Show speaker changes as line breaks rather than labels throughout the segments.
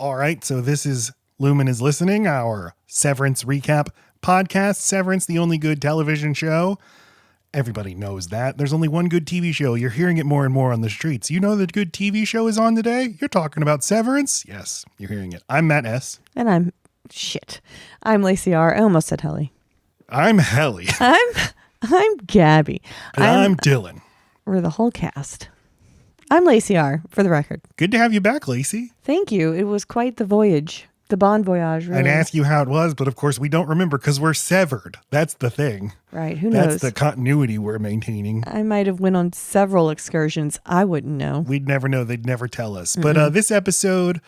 All right, so this is Lumen is Listening, our Severance recap podcast. Severance, the only good television show. Everybody knows that. There's only one good TV show. You're hearing it more and more on the streets. You know the good TV show is on today? You're talking about Severance? Yes, you're hearing it. I'm Matt S.
And I'm Laci R. I almost said Helly.
I'm Helly.
I'm Gabby.
And I'm Dylan.
We're the whole cast. I'm Laci R, for the record.
Good to have you back, Laci.
Thank you. It was quite the voyage. The bon voyage, really.
I'd ask you how it was, but of course we don't remember because we're severed. That's the thing.
Right. Who knows?
That's the continuity we're maintaining.
I might have went on several excursions. I wouldn't know.
We'd never know. They'd never tell us. Mm-hmm. But this episode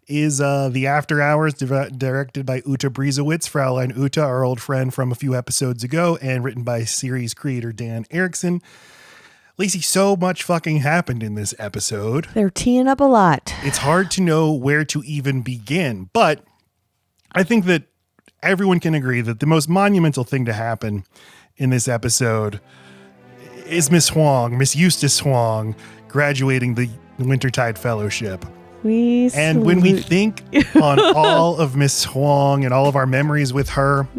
is The After Hours, directed by Uta Briezowitz, Fraulein Uta, our old friend from a few episodes ago, and written by series creator Dan Erickson. Laci, so much fucking happened in this episode.
They're teeing up a lot.
It's hard to know where to even begin, but I think that everyone can agree that the most monumental thing to happen in this episode is Miss Eustace Huang, graduating the Wintertide Fellowship. And when we think on all of Miss Huang and all of our memories with her,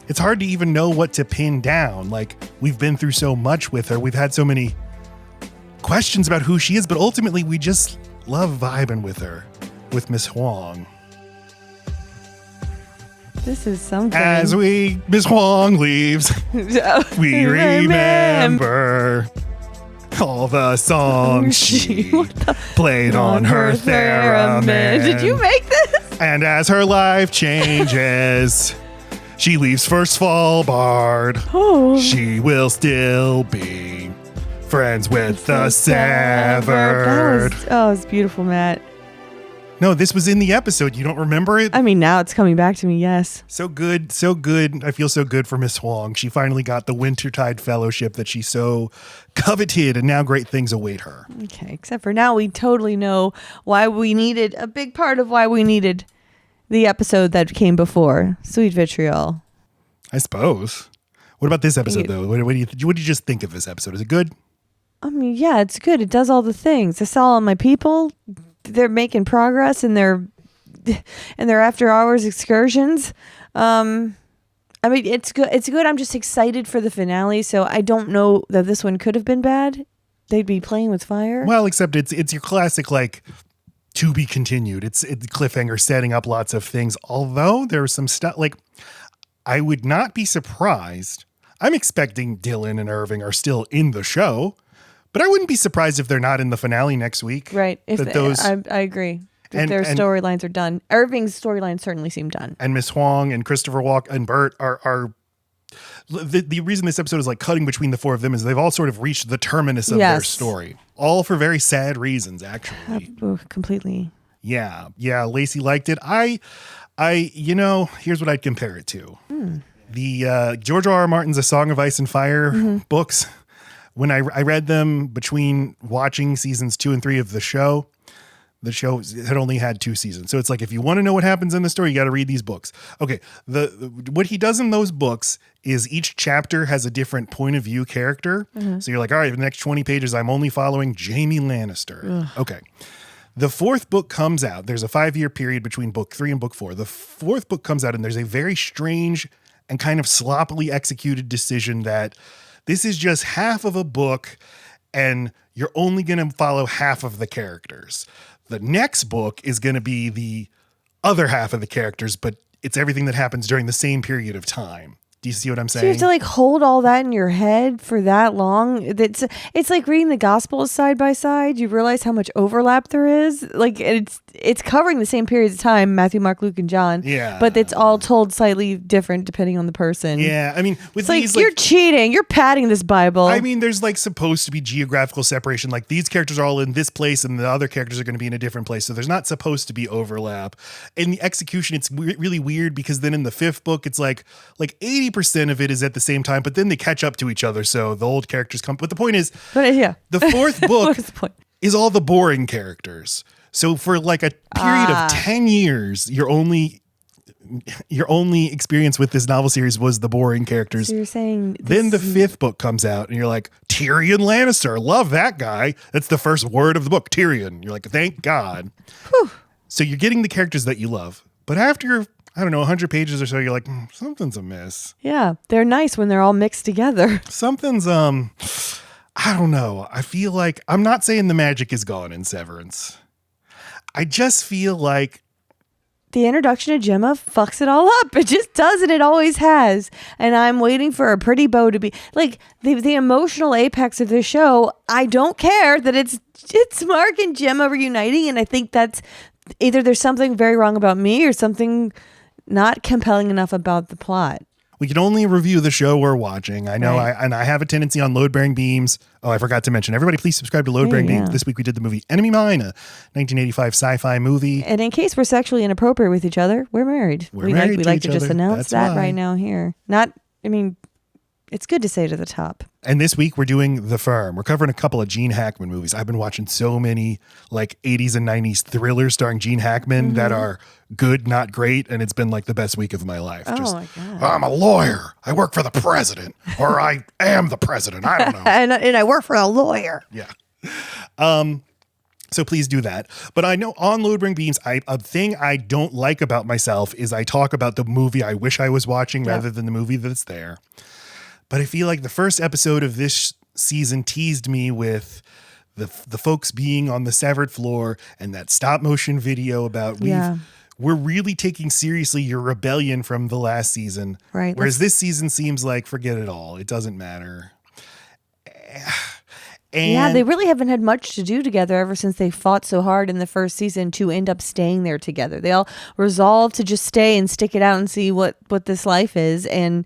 it's hard to even know what to pin down. Like, we've been through so much with her. We've had so many questions about who she is, but ultimately we just love vibing with her, with Miss Huang.
This is something.
As Miss Huang leaves, we remember all the songs she played on her theremin.
Did you make this?
And as her life changes, she leaves for Svalbard.
Oh.
She will still be friends with the severed.
It was beautiful, Matt.
No, this was in the episode. You don't remember it?
I mean, now it's coming back to me, yes.
So good, so good. I feel so good for Miss Huang. She finally got the Wintertide Fellowship that she so coveted, and now great things await her.
Okay, except for now we totally know why we needed, a big part of why we needed the episode that came before, Sweet Vitriol.
I suppose. What about this episode, though? What do you just think of this episode? Is it good?
I mean, yeah, it's good. It does all the things. I saw all my people. They're making progress in their after hours excursions. I mean, it's good. It's good. I'm just excited for the finale. So I don't know that this one could have been bad. They'd be playing with fire.
Well, except it's your classic, like, to be continued. It's cliffhanger setting up lots of things. Although there's some stuff, like, I would not be surprised. I'm expecting Dylan and Irving are still in the show. But I wouldn't be surprised if they're not in the finale next week.
Right. I agree. If their storylines are done. Irving's storyline certainly seemed done.
And Miss Huang and Christopher Walk and Bert are the reason this episode is like cutting between the four of them is they've all sort of reached the terminus of their story. All for very sad reasons, actually.
Completely.
Yeah. Laci liked it. I here's what I'd compare it to. The George R. Martin's A Song of Ice and Fire books. When I read them between watching seasons 2 and 3 of the show had only had 2 seasons. So it's like, if you want to know what happens in the story, you got to read these books. Okay. What he does in those books is each chapter has a different point of view character. So you're like, all right, the next 20 pages, I'm only following Jaime Lannister. Okay. The 4th book comes out. There's a 5-year period between book 3 and book 4. The 4th book comes out and there's a very strange and kind of sloppily executed decision that this is just half of a book and you're only going to follow half of the characters. The next book is going to be the other half of the characters, but it's everything that happens during the same period of time. Do you see what I'm saying?
So you have to like hold all that in your head for that long. It's like reading the Gospels side by side. You realize how much overlap there is. Like it's covering the same periods of time, Matthew, Mark, Luke, and John.
Yeah.
But it's all told slightly different depending on the person.
Yeah. I mean, with
it's like you're cheating. You're padding this Bible.
I mean, there's like supposed to be geographical separation. Like these characters are all in this place and the other characters are going to be in a different place. So there's not supposed to be overlap. In the execution, it's really weird because then in the 5th book, it's like 80% of it is at the same time, but then they catch up to each other. So the old characters come. But the point is, the 4th book is all the boring characters. So for like a period of 10 years, your only experience with this novel series was the boring characters.
So you're saying
then the 5th book comes out and you're like, Tyrion Lannister, love that guy. That's the first word of the book, Tyrion. You're like, thank God.
Whew.
So you're getting the characters that you love, but after, I don't know, 100 pages or so, you're like, something's amiss.
Yeah, they're nice when they're all mixed together.
Something's, I don't know. I feel like, I'm not saying the magic is gone in Severance. I just feel like
the introduction of Gemma fucks it all up. It just does, and it always has. And I'm waiting for a pretty bow to be like the emotional apex of this show. I don't care that it's Mark and Gemma reuniting, and I think that's either there's something very wrong about me or something not compelling enough about the plot.
we can only review the show we're watching. I know,
Right.
I have a tendency on load-bearing beams. Oh, I forgot to mention, everybody please subscribe to Load-Bearing
Yeah.
Beams. This week we did the movie Enemy Mine, a 1985 sci-fi movie.
And in case we're sexually inappropriate with each other, we're married.
We're married
we
to
like
each
to just
other.
announce
That's
that
why.
right now here. It's good to say to the top.
And this week we're doing The Firm. We're covering a couple of Gene Hackman movies. I've been watching so many like 80s and 90s thrillers starring Gene Hackman that are good, not great. And it's been like the best week of my life.
Oh my God.
I'm a lawyer. I work for the president, or I am the president. I don't know.
And I work for a lawyer.
Yeah. So please do that. But I know on Load-Bearing Beams, a thing I don't like about myself is I talk about the movie I wish I was watching rather than the movie that's there. But I feel like the first episode of this season teased me with the folks being on the severed floor and that stop motion video about we're really taking seriously your rebellion from the last season.
Right.
Whereas this season seems like forget it all. It doesn't matter. And
Yeah, they really haven't had much to do together ever since they fought so hard in the first season to end up staying there together. They all resolved to just stay and stick it out and see what this life is. And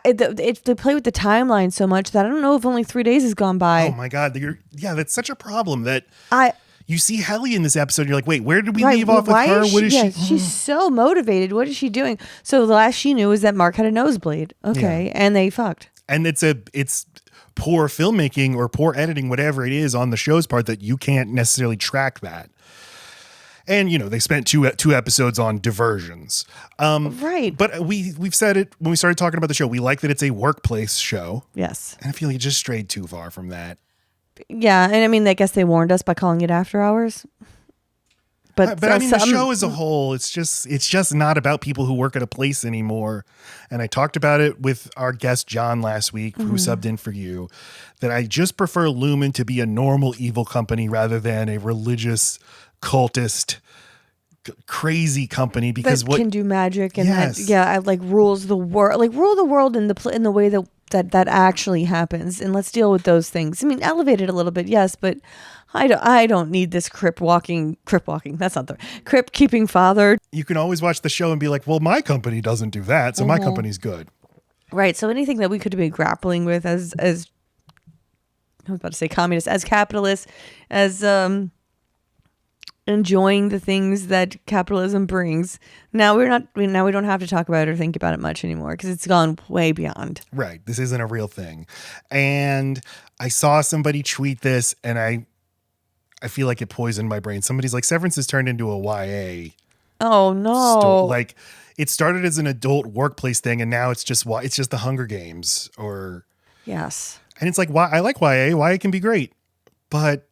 they play with the timeline so much that I don't know if only 3 days has gone by.
oh my God. That's such a problem that
I
you see Helly in this episode. You're like, wait, where did we
right,
leave off with
why
her?
is
What is she?
She's so motivated. What is she doing? So the last she knew was that Mark had a nosebleed. Okay, and they fucked.
And it's poor filmmaking or poor editing, whatever it is on the show's part that you can't necessarily track that. And, they spent two episodes on diversions.
Right.
But we've said it when we started talking about the show. We like that it's a workplace show.
Yes.
And I feel like it just strayed too far from that.
Yeah, and I mean, I guess they warned us by calling it After Hours. But
I mean, the show as a whole, it's just not about people who work at a place anymore. And I talked about it with our guest John last week, who subbed in for you, that I just prefer Lumen to be a normal evil company rather than a religious cultist crazy company, because
that can do magic and
Yes.
that rules the world, rule the world in the way that actually happens. And let's deal with those things. I mean, elevate it a little bit, yes, but I don't need this crypt walking. That's not the crypt keeping father.
You can always watch the show and be like, well, my company doesn't do that, so my company's good.
Right. So anything that we could be grappling with as I was about to say communists, as capitalists, as enjoying the things that capitalism brings. Now we don't have to talk about it or think about it much anymore because it's gone way beyond.
Right. This isn't a real thing. And I saw somebody tweet this and I feel like it poisoned my brain. Somebody's like, Severance has turned into a YA.
Oh no.
Like it started as an adult workplace thing and now it's just the Hunger Games or.
Yes.
And it's like, I like YA. YA can be great. But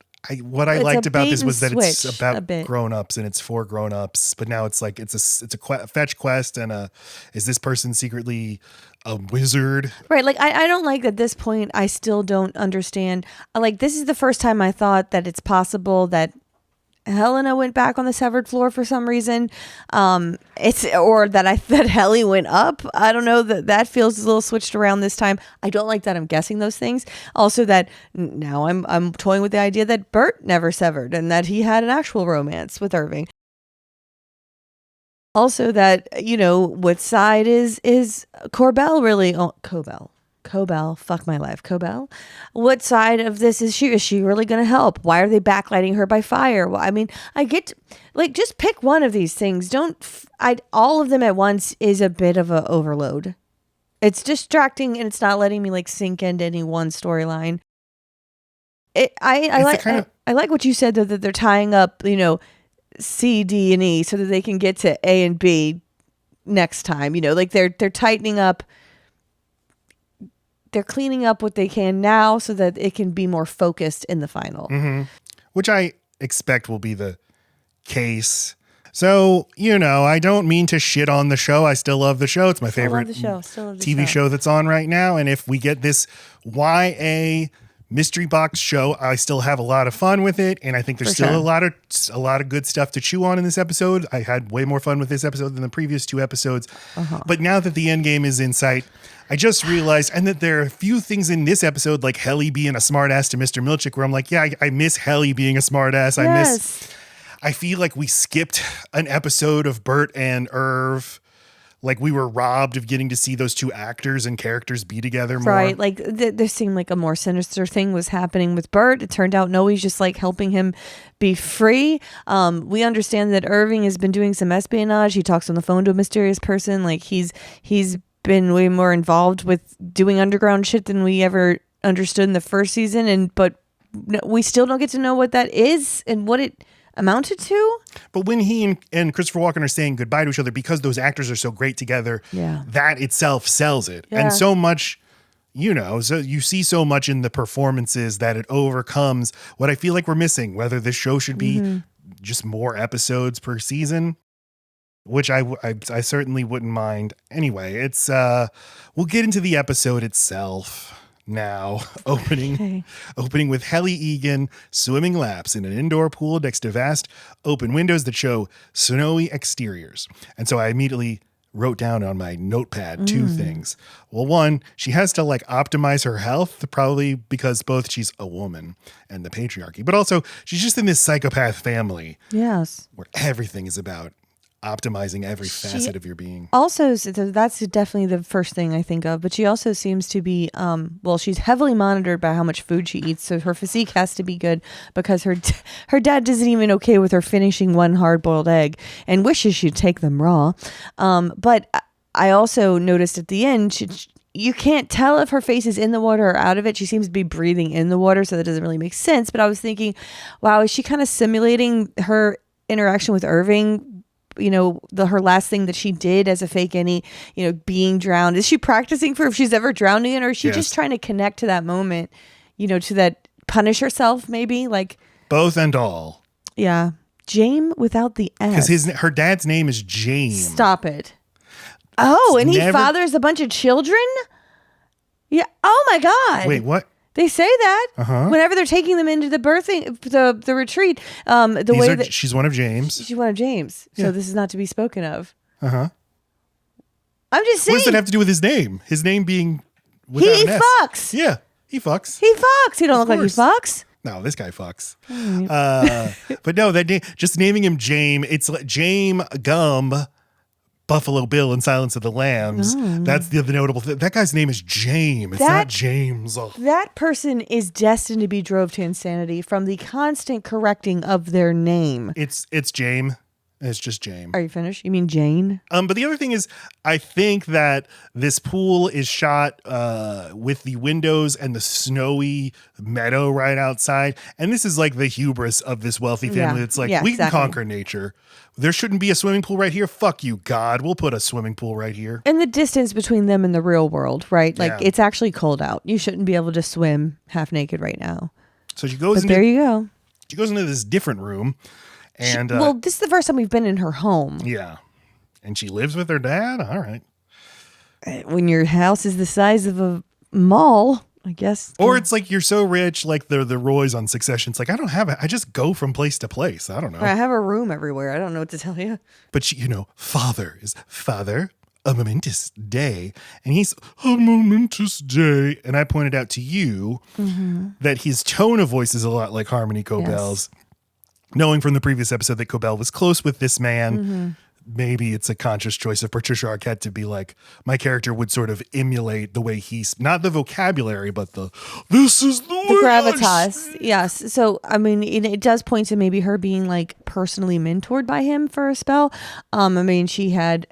what I liked about this was that it's about grown-ups and it's for grown-ups, but now it's like it's a fetch quest and is this person secretly a wizard?
Right. Like I don't like at this point I still don't understand. Like this is the first time I thought that it's possible that Helena went back on the severed floor for some reason. That Helly went up. I don't know, that feels a little switched around this time. I don't like that I'm guessing those things. Also that now I'm toying with the idea that Bert never severed and that he had an actual romance with Irving. Also that, what side is Cobel really? Oh, Cobel, fuck my life. Cobel, what side of this is she? Is she really going to help? Why are they backlighting her by fire? Well, I mean, just pick one of these things. All of them at once is a bit of a overload. It's distracting and it's not letting me sink into any one storyline. I like what you said though, that they're tying up, C, D, and E so that they can get to A and B next time. They're tightening up. They're cleaning up what they can now so that it can be more focused in the final.
Mm-hmm. Which I expect will be the case. So, I don't mean to shit on the show. I still love the show. It's my favorite TV show that's on right now. And if we get this YA mystery box show, I still have a lot of fun with it. And I think there's still a lot of good stuff to chew on in this episode. I had way more fun with this episode than the previous 2 episodes. But now that the end game is in sight, I just realized, and that there are a few things in this episode, like Helly being a smartass to Mr. Milchick, where I'm like, yeah, I miss Helly being a smartass. I feel like we skipped an episode of Bert and Irv. Like we were robbed of getting to see those 2 actors and characters be together more.
Right. Like there seemed like a more sinister thing was happening with Bert. It turned out Noe's just like helping him be free. We understand that Irving has been doing some espionage. He talks on the phone to a mysterious person. Like he's been way more involved with doing underground shit than we ever understood in the first season. But we still don't get to know what that is and what it amounted to.
But when he and Christopher Walken are saying goodbye to each other because those actors are so great together, that itself sells it. And so much, so you see so much in the performances that it overcomes what I feel like we're missing, whether this show should be just more episodes per season, which I certainly wouldn't mind. Anyway, it's we'll get into the episode itself. Now, opening with Helly Egan swimming laps in an indoor pool next to vast open windows that show snowy exteriors. And so I immediately wrote down on my notepad 2 things. Well, one, she has to optimize her health, probably because both she's a woman and the patriarchy, but also she's just in this psychopath family.
Yes.
Where everything is about optimizing every facet of your being.
Also, so that's definitely the first thing I think of, but she also seems to be, she's heavily monitored by how much food she eats, so her physique has to be good because her dad isn't even okay with her finishing 1 hard-boiled egg and wishes she'd take them raw. But I also noticed at the end, you can't tell if her face is in the water or out of it. She seems to be breathing in the water, so that doesn't really make sense. But I was thinking, wow, is she kind of simulating her interaction with Irving? Her last thing that she did as a fake innie, being drowned. Is she practicing for if she's ever drowning it, or is she just trying to connect to that moment, to that punish herself maybe? Like
both and all.
Yeah. James without the S.
Because her dad's name is James.
Stop it. Oh, and he fathers a bunch of children? Yeah. Oh my God.
Wait, what?
They say that whenever they're taking them into the birthing, the retreat.
She's one of James.
She's one of James.
Yeah.
So this is not to be spoken of.
I'm
just saying.
What does that have to do with his name? His name being without an S.
Fucks.
Yeah, he fucks.
He fucks. He don't look like he fucks.
No, this guy fucks. But no, just naming him James. It's like James Gumb. Buffalo Bill in Silence of the Lambs. That's the notable thing. That guy's name is James. It's not James.
That person is destined to be drove to insanity from the constant correcting of their name.
It's James. It's just James.
Are you finished? You mean Jane?
But the other thing is, I think that this pool is shot with the windows and the snowy meadow right outside. And this is like the hubris of this wealthy family. It's like, we can conquer nature. There shouldn't be a swimming pool right here. Fuck you, God. We'll put a swimming pool right here.
And the distance between them and the real world, right? Like, it's actually cold out. You shouldn't be able to swim half naked right now.
So she goes
there you go.
She goes into this different room. And
this is the first time we've been in her home.
Yeah. And she lives with her dad? All right.
When your house is the size of a mall, I guess.
Or it's like you're so rich, like the Roys on Succession. It's like, I don't have it. I just go from place to place. I don't know.
I have a room everywhere. I don't know what to tell you.
But she, father is father, a momentous day. And he's a momentous day. And I pointed out to you that his tone of voice is a lot like Harmony Cobel's. Yes. Knowing from the previous episode that Cobel was close with this man, maybe it's a conscious choice of Patricia Arquette to be like, my character would sort of emulate the way he's, not the vocabulary, but this is the
gravitas. Yes. So, I mean, it does point to maybe her being like personally mentored by him for a spell. I mean, she had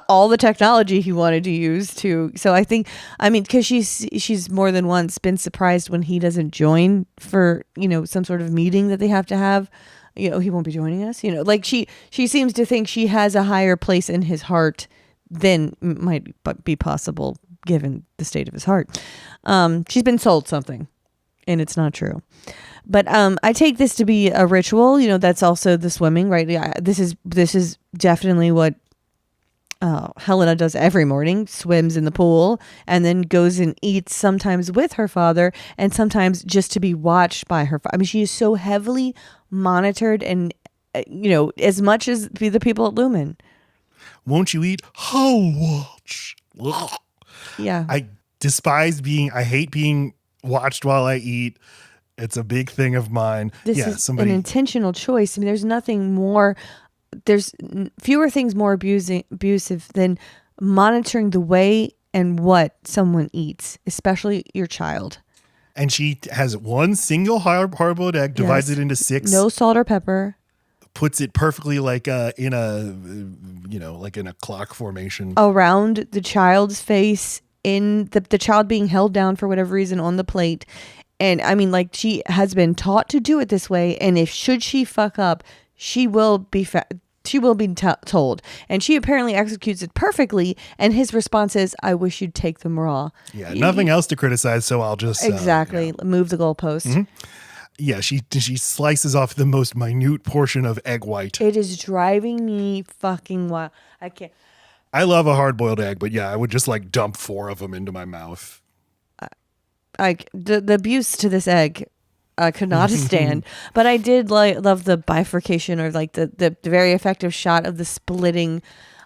all the technology he wanted to use to. So I think, because she's more than once been surprised when he doesn't join for, some sort of meeting that they have to have. He won't be joining us. Like she seems to think she has a higher place in his heart than might be possible given the state of his heart. She's been sold something and it's not true. But I take this to be a ritual. You know, that's also the swimming, right? Yeah, this is definitely what Helena does every morning, swims in the pool, and then goes and eats sometimes with her father and sometimes just to be watched by her father. I mean, she is so heavily monitored and, as much as the people at Lumen.
Won't you eat? I'll watch. Ugh.
Yeah.
I hate being watched while I eat. It's a big thing of mine.
This is an intentional choice. I mean, there's fewer things more abusive than monitoring the way and what someone eats, especially your child.
And she has one single hard-boiled egg, divides it into 6.
No salt or pepper.
Puts it perfectly like in a clock formation.
Around the child's face, in the child being held down for whatever reason on the plate. And I mean, like, she has been taught to do it this way. And should she fuck up, she will be told. And she apparently executes it perfectly. And his response is, I wish you'd take them raw.
Yeah, nothing else to criticize, so I'll just...
Exactly. Move the goalpost.
Mm-hmm. Yeah, she slices off the most minute portion of egg white.
It is driving me fucking wild. I can't...
I love a hard-boiled egg, but yeah, I would just like dump 4 of them into my mouth.
The abuse to this egg, I could not stand. But I did love the bifurcation, or like the very effective shot of the splitting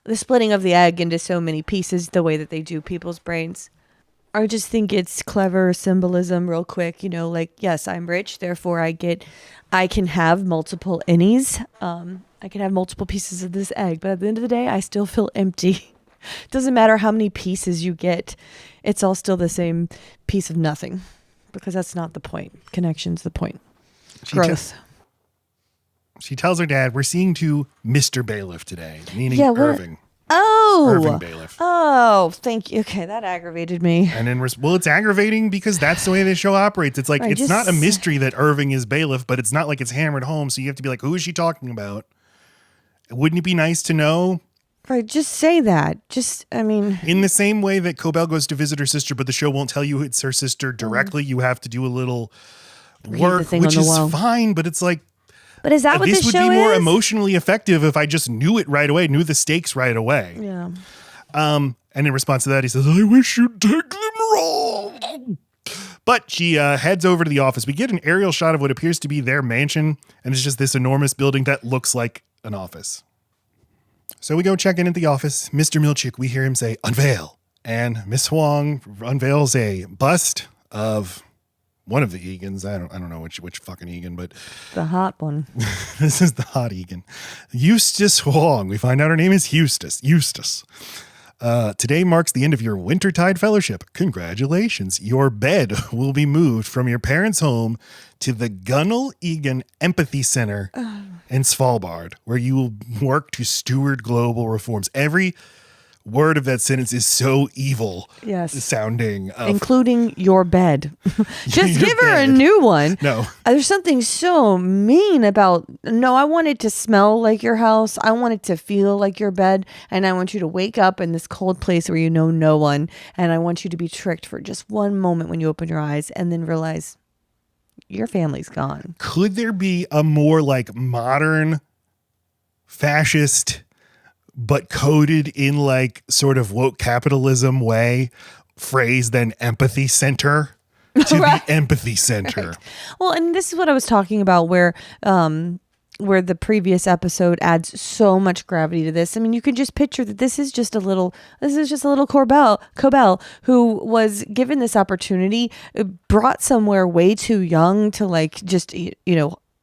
of the egg into so many pieces, the way that they do people's brains. I just think it's clever symbolism real quick, like, yes, I'm rich, therefore I can have multiple innies. I can have multiple pieces of this egg, but at the end of the day, I still feel empty. Doesn't matter how many pieces you get. It's all still the same piece of nothing, because that's not the point. Connection's the point. Growth.
She tells her dad, we're seeing to Mr. Bailiff today, meaning Irving. Irving Bailiff.
Oh, thank you. Okay, that aggravated me.
And then, it's aggravating because that's the way the show operates. It's like, it's not a mystery that Irving is Bailiff, but it's not like it's hammered home. So you have to be like, who is she talking about? Wouldn't it be nice to know?
Right, just say that. In
the same way that Cobel goes to visit her sister, but the show won't tell you it's her sister directly. You have to do a little work, which is fine, but it's like,
but is that what this show is?
This would be more emotionally effective if I just knew it right away, knew the stakes right away.
Yeah.
And in response to that, he says, I wish you'd take them raw. But she heads over to the office. We get an aerial shot of what appears to be their mansion, and it's just this enormous building that looks like an office. So we go check in at the office. Mr. Milchick, we hear him say, unveil. And Miss Huang unveils a bust of one of the Egans. I don't know which fucking Egan, but...
the hot one.
This is the hot Egan. Eustace Huang. We find out her name is Eustace. Today marks the end of your Wintertide Fellowship. Congratulations. Your bed will be moved from your parents' home to the Gunnel Egan Empathy Center in Svalbard, where you will work to steward global reforms. Every word of that sentence is so evil sounding.
Including your bed. Just give her a new one.
No.
There's something so mean about, no, I want it to smell like your house. I want it to feel like your bed. And I want you to wake up in this cold place where you know no one. And I want you to be tricked for just one moment when you open your eyes and then realize your family's gone.
Could there be a more like modern fascist but coded in like sort of woke capitalism way phrase than empathy center to the empathy center?
Right. Well, and this is what I was talking about where the previous episode adds so much gravity to this. I mean, you can just picture that this is just a little Cobel who was given this opportunity, brought somewhere way too young to like just,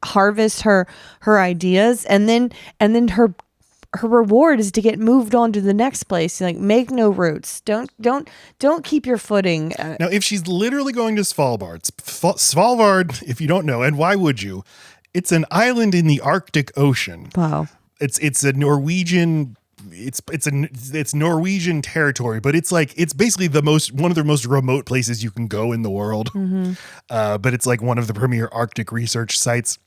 harvest her ideas. And then her reward is to get moved on to the next place. Like, make no roots. Don't keep your footing.
Now, if she's literally going to Svalbard, if you don't know, and why would you? It's an island in the Arctic Ocean.
Wow.
It's a Norwegian. It's Norwegian territory, but it's basically one of the most remote places you can go in the world. Mm-hmm. But it's like one of the premier Arctic research sites.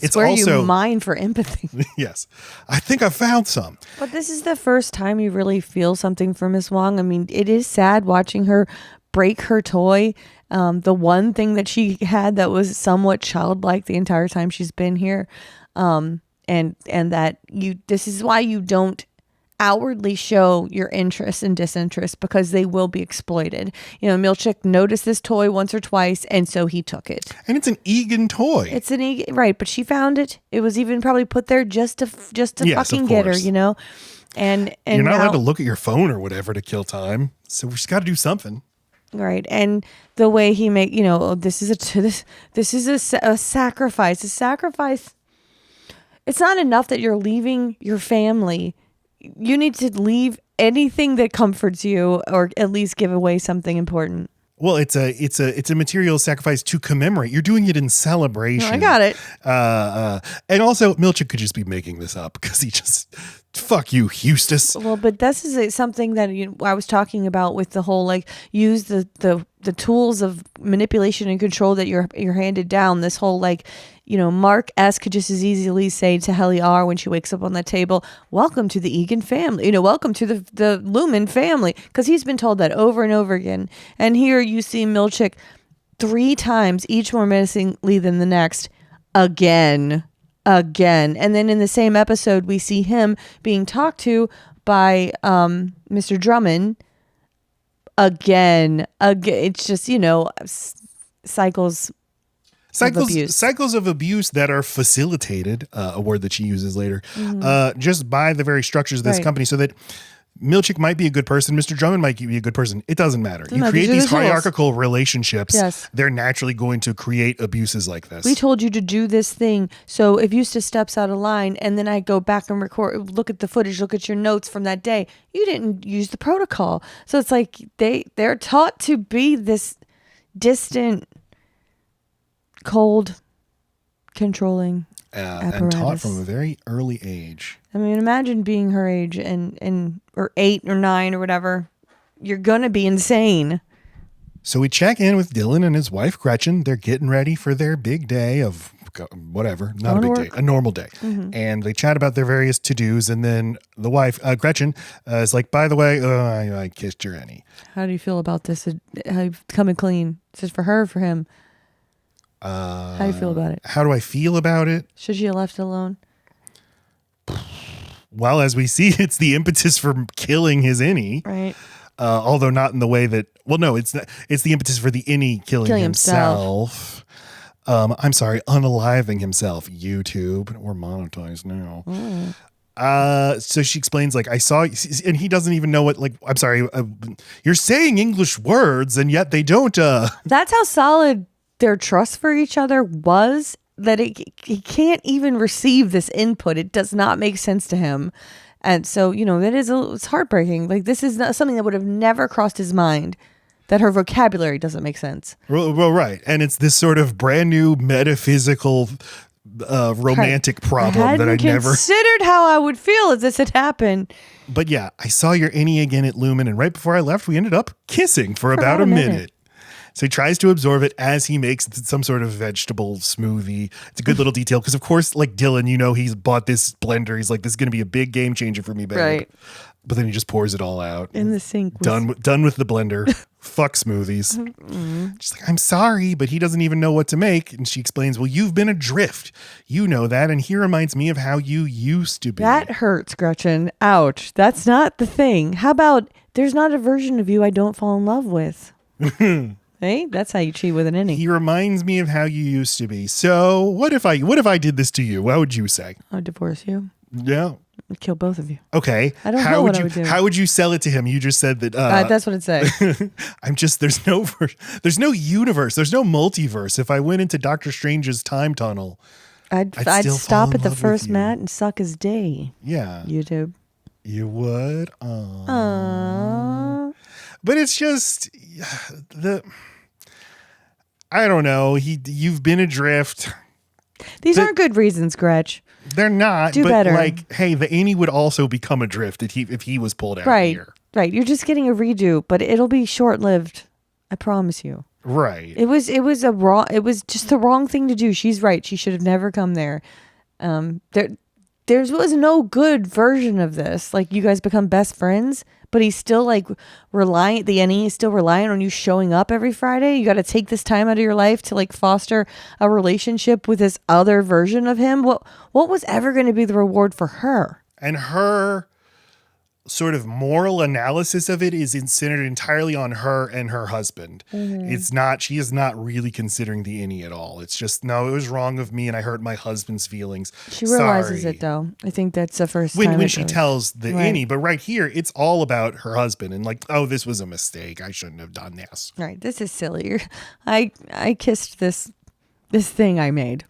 It's where also, you mine for empathy.
Yes. I think I found some.
But this is the first time you really feel something for Miss Huang. I mean, it is sad watching her break her toy. The one thing that she had that was somewhat childlike the entire time she's been here. And that this is why you don't outwardly show your interest and disinterest, because they will be exploited. Milchick noticed this toy once or twice, and so he took it.
And it's an Egan toy.
It's an Egan, right? But she found it. It was even probably put there just to fucking get her, And
you're not
now,
allowed to look at your phone or whatever to kill time, so we just got to do something.
Right. And the way he this is a sacrifice. A sacrifice. It's not enough that you're leaving your family. You need to leave anything that comforts you, or at least give away something important.
Well, it's a material sacrifice to commemorate. You're doing it in celebration.
I got it.
And also, Milchick could just be making this up because he just, fuck you, Eustace.
Well, but this is something that I was talking about with the whole, use the tools of manipulation and control that you're handed down. This whole Mark S could just as easily say to Laci R when she wakes up on that table, "Welcome to the Egan family. Welcome to the Lumen family," because he's been told that over and over again. And here you see Milchick 3 times, each more menacingly than the next, again. And then in the same episode, we see him being talked to by Mr. Drummond again. It's just cycles of abuse
that are facilitated, a word that she uses later, just by the very structures of this company, so that Milchick might be a good person, Mr. Drummond might be a good person. It doesn't matter. You create these hierarchical relationships.
Yes.
They're naturally going to create abuses like this.
We told you to do this thing. So if Eustace steps out of line and then I go back and look at the footage, look at your notes from that day, you didn't use the protocol. So it's like they're taught to be this distant, cold, controlling
and taught from a very early age.
I mean, imagine being her age or 8 or 9 or whatever. You're gonna be insane.
So we check in with Dylan and his wife Gretchen. They're getting ready for their big day of whatever, not a big day, a normal day. Mm-hmm. And they chat about their various to-dos. And then the wife, Gretchen, is like, "By the way, I kissed your Innie.
How do you feel about this? How you coming clean? Is it for her or for him? How do you feel about it?
How do I feel about it?
Should she have left it alone?"
Well, as we see, it's the impetus for killing his Innie.
Right.
Although not in the way that, well, no, it's not, it's the impetus for the Innie killing himself. I'm sorry, unaliving himself. YouTube, we're monetized now. So she explains, I saw, and he doesn't even know what, I'm sorry, you're saying English words and yet they don't.
That's how solid their trust for each other was, that he can't even receive this input. It does not make sense to him. And so, it's heartbreaking. This is not something that would have never crossed his mind, that her vocabulary doesn't make sense.
Well, right. And it's this sort of brand new metaphysical romantic problem that I never
considered how I would feel if this had happened.
But yeah, I saw your Innie again at Lumen, and right before I left, we ended up kissing for about a minute. So he tries to absorb it as he makes some sort of vegetable smoothie. It's a good little detail because, of course, Dylan, he's bought this blender. He's like, "This is going to be a big game changer for me, babe."
Right.
But then he just pours it all out
in the sink.
Done with the blender. Fuck smoothies. She's like, "I'm sorry," but he doesn't even know what to make. And she explains, "Well, you've been adrift. You know that. And he reminds me of how you used to be."
That hurts, Gretchen. Ouch. That's not the thing. How about there's not a version of you I don't fall in love with? Hey, that's how you cheat with an Innie.
He reminds me of how you used to be. So what if I did this to you? What would you say?
I'd divorce you.
Yeah.
I'd kill both of you.
Okay.
I don't know what I would do.
How would you sell it to him? You just said that.
That's what I'd say.
There's no universe. There's no multiverse. If I went into Doctor Strange's time tunnel,
I'd stop at the first mat and suck his day.
Yeah.
YouTube.
You would?
Aww.
But it's just I don't know. You've been adrift.
These aren't good reasons, Gretch.
They're not.
Do
but
better.
Hey, the Innie would also become adrift if he was pulled out here.
Right. You're just getting a redo, but it'll be short-lived. I promise you.
Right.
It was just the wrong thing to do. She's right. She should have never come there. There was no good version of this. You guys become best friends, but he's still like reliant. The innie is still reliant on you showing up every Friday. You got to take this time out of your life to like foster a relationship with this other version of him. What was ever going to be the reward for her?
And her sort of moral analysis of it is centered entirely on her and her husband. She is not really considering the innie at all. It's just, no, it was wrong of me and I hurt my husband's feelings.
She realizes it though. I think that's the first time.
When she tells the innie, but right here, it's all about her husband and like, oh, this was a mistake. I shouldn't have done this.
Right. This is silly. I kissed this thing I made.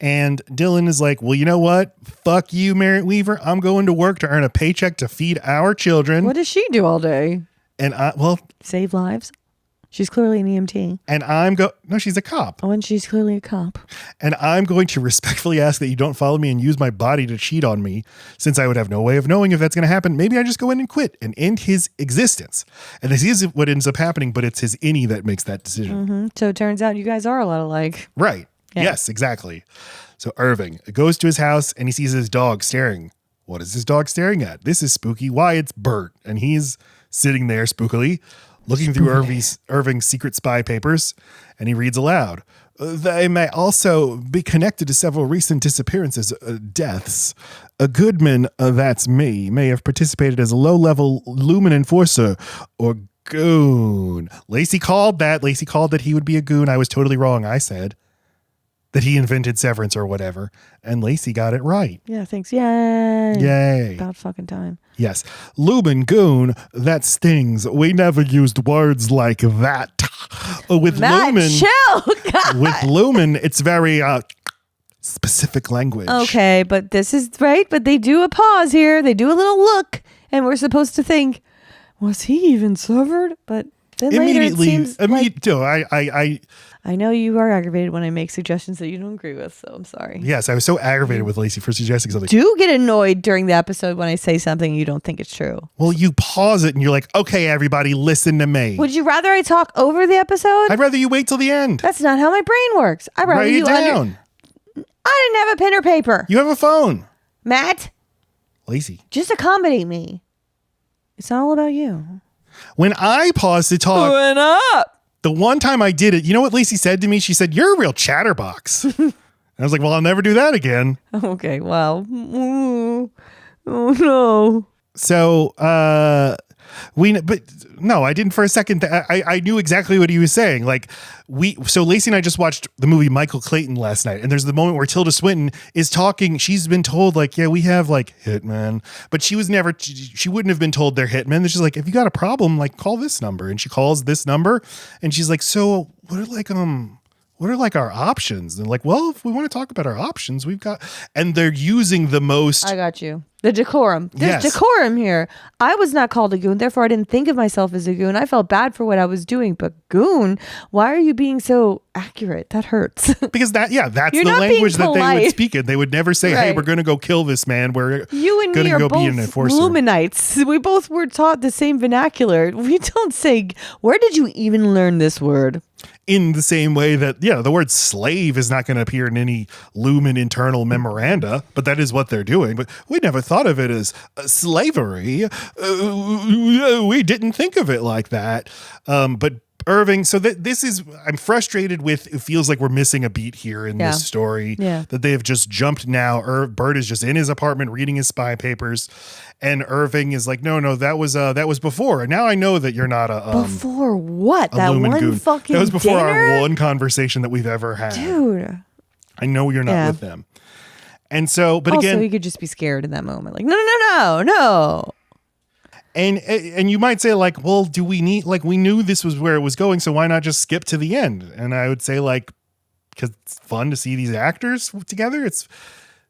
And Dylan is like, well, you know what? Fuck you, Merritt Weaver. I'm going to work to earn a paycheck to feed our children.
What does she do all day?
And
save lives. She's clearly an EMT.
And no, she's a cop.
Oh, and she's clearly a cop.
And I'm going to respectfully ask that you don't follow me and use my body to cheat on me, since I would have no way of knowing if that's going to happen. Maybe I just go in and quit and end his existence. And this is what ends up happening, but it's his innie that makes that decision.
So it turns out you guys are a lot alike.
Right.
Yeah.
Yes, exactly. So Irving goes to his house and he sees his dog staring. What is his dog staring at? This is spooky. Why, it's Bert. And he's sitting there spookily, looking through Irving's secret spy papers, and he reads aloud. They may also be connected to several recent disappearances, deaths. A Goodman, that's me, may have participated as a low-level Lumen enforcer or goon. Laci called that. Laci called that he would be a goon. I was totally wrong. I said that he invented Severance or whatever, and Laci got it right.
Yeah, thanks. Yay.
Yay.
About fucking time.
Yes. Lumen, goon, that stings. We never used words like that. With
Matt,
Lumen,
chill. God.
with Lumen, it's very specific language.
Okay, but this is right. But they do a pause here. They do a little look, and we're supposed to think, was he even severed? But then later it seems
I
know you are aggravated when I make suggestions that you don't agree with, so I'm sorry.
Yes, I was so aggravated with Laci for suggesting something.
Do get annoyed during the episode when I say something you don't think it's true.
Well, you pause it and you're like, okay, everybody, listen to me.
Would you rather I talk over the episode?
I'd rather you wait till the end.
That's not how my brain works. I'd rather
Write
you
it down.
I didn't have a pen or paper.
You have a phone.
Matt,
Laci.
just accommodate me. It's not all about you.
When I paused to talk,
Went up.
the one time I did it, you know what Laci said to me? She said, "You're a real chatterbox." And I was like, well, I'll never do that again.
Okay, wow. Oh no.
So, but no, I didn't for a second. I knew exactly what he was saying. Like so Laci and I just watched the movie Michael Clayton last night, and there's the moment where Tilda Swinton is talking. She's been told like, yeah, we have like hitmen, but she wouldn't have been told they're hitmen. She's like, if you got a problem, like call this number. And she calls this number and she's like, so what are like our options? And like, well, if we want to talk about our options, we've got, and they're using the most.
I got you. The decorum. There's
Yes.
decorum here. I was not called a goon, therefore I didn't think of myself as a goon. I felt bad for what I was doing, but goon, why are you being so accurate? That hurts.
Because that's
You're
the
not
language
being
that they would
polite.
speak in. They would never say, hey,
Right.
we're going to go kill this man. We're
You and
going
me
to
are
go
both
be an enforcer.
Luminites. We both were taught the same vernacular. We don't say, where did you even learn this word?
In the same way that, the word slave is not going to appear in any Lumen internal memoranda, but that is what they're doing. But we never thought of it as slavery. We didn't think of it like that. But Irving, so I'm frustrated with, it feels like we're missing a beat here in this story.
Yeah.
That they have just jumped now. Bert is just in his apartment reading his spy papers, and Irving is like, no, that was before. And now I know that you're not
Before what?
a
That
Lumen
one
goon.
fucking
That was before
dinner?
our one conversation that we've ever had.
Dude.
I know you're not with them. And so, but
Also,
again,
you could just be scared in that moment. Like, no.
and you might say like, well, do we need, like, we knew this was where it was going, so why not just skip to the end? And I would say like, because it's fun to see these actors together. It's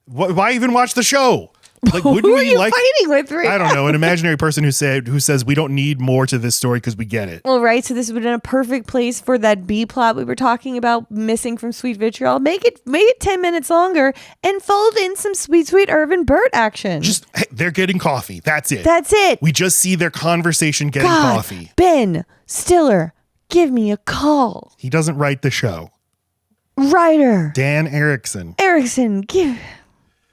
why even watch the show? Like, wouldn't
Who are
we
you
like?
fighting with? Right
I don't
now?
know, an imaginary person who says we don't need more to this story because we get it.
Well, right. So this would have been a perfect place for that B plot we were talking about missing from Sweet Vitriol. Make it 10 minutes longer and fold in some sweet Irvin Burt action.
Just hey, they're getting coffee. That's it.
That's it.
We just see their conversation getting
God,
coffee.
Ben Stiller, give me a call.
He doesn't write the show.
Writer
Dan Erickson.
Erickson, give.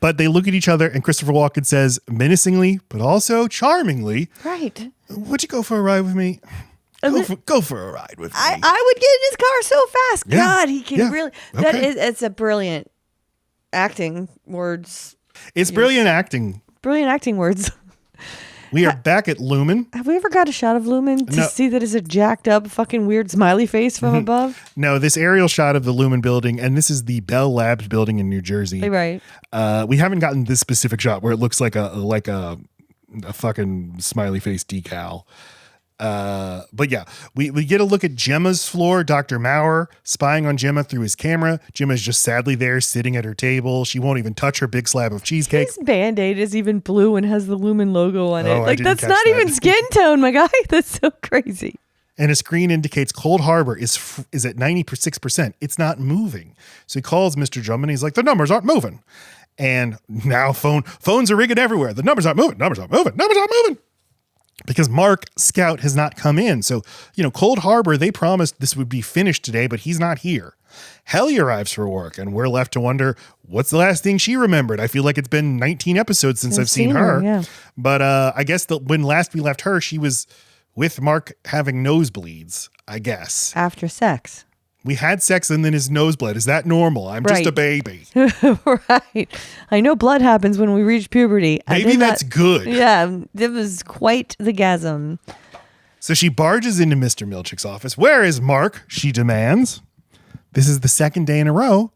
But they look at each other, and Christopher Walken says menacingly, but also charmingly,
Right.
would you go for a ride with me? Go for a ride with me.
I would get in his car so fast.
Yeah.
God, he can really. That
Okay.
is, it's a brilliant acting words.
It's brilliant acting.
Brilliant acting words.
We are back at Lumen.
Have we ever got a shot of Lumen to
No.
see that it's a jacked up fucking weird smiley face from above?
No, this aerial shot of the Lumen building, and this is the Bell Labs building in New Jersey.
Right.
We haven't gotten this specific shot where it looks like a fucking smiley face decal. But yeah, we get a look at Gemma's floor. Dr. Maurer spying on Gemma through his camera. Gemma's just sadly there sitting at her table. She won't even touch her big slab of cheesecake.
His Band-Aid is even blue and has the Lumen logo on it.
Oh, I
Like,
didn't
that's
catch
not
that.
even skin tone, my guy. That's so crazy.
And a screen indicates Cold Harbor is at 96%. It's not moving. So he calls Mr. Drummond. He's like, the numbers aren't moving. And now phones are ringing everywhere. The numbers aren't moving. Numbers aren't moving. Because Mark Scout has not come in. So, Cold Harbor, they promised this would be finished today, but he's not here. Helly arrives for work, and we're left to wonder, what's the last thing she remembered? I feel like it's been 19 episodes since I've seen her.
Yeah.
But I guess when last we left her, she was with Mark having nosebleeds, I guess.
After sex.
We had sex and then his nose bled. Is that normal? I'm just
Right.
a baby.
Right. I know blood happens when we reach puberty.
Maybe that's good.
Yeah, it was quite the gasm.
So she barges into Mr. Milchick's office. Where is Mark? She demands. This is the second day in a row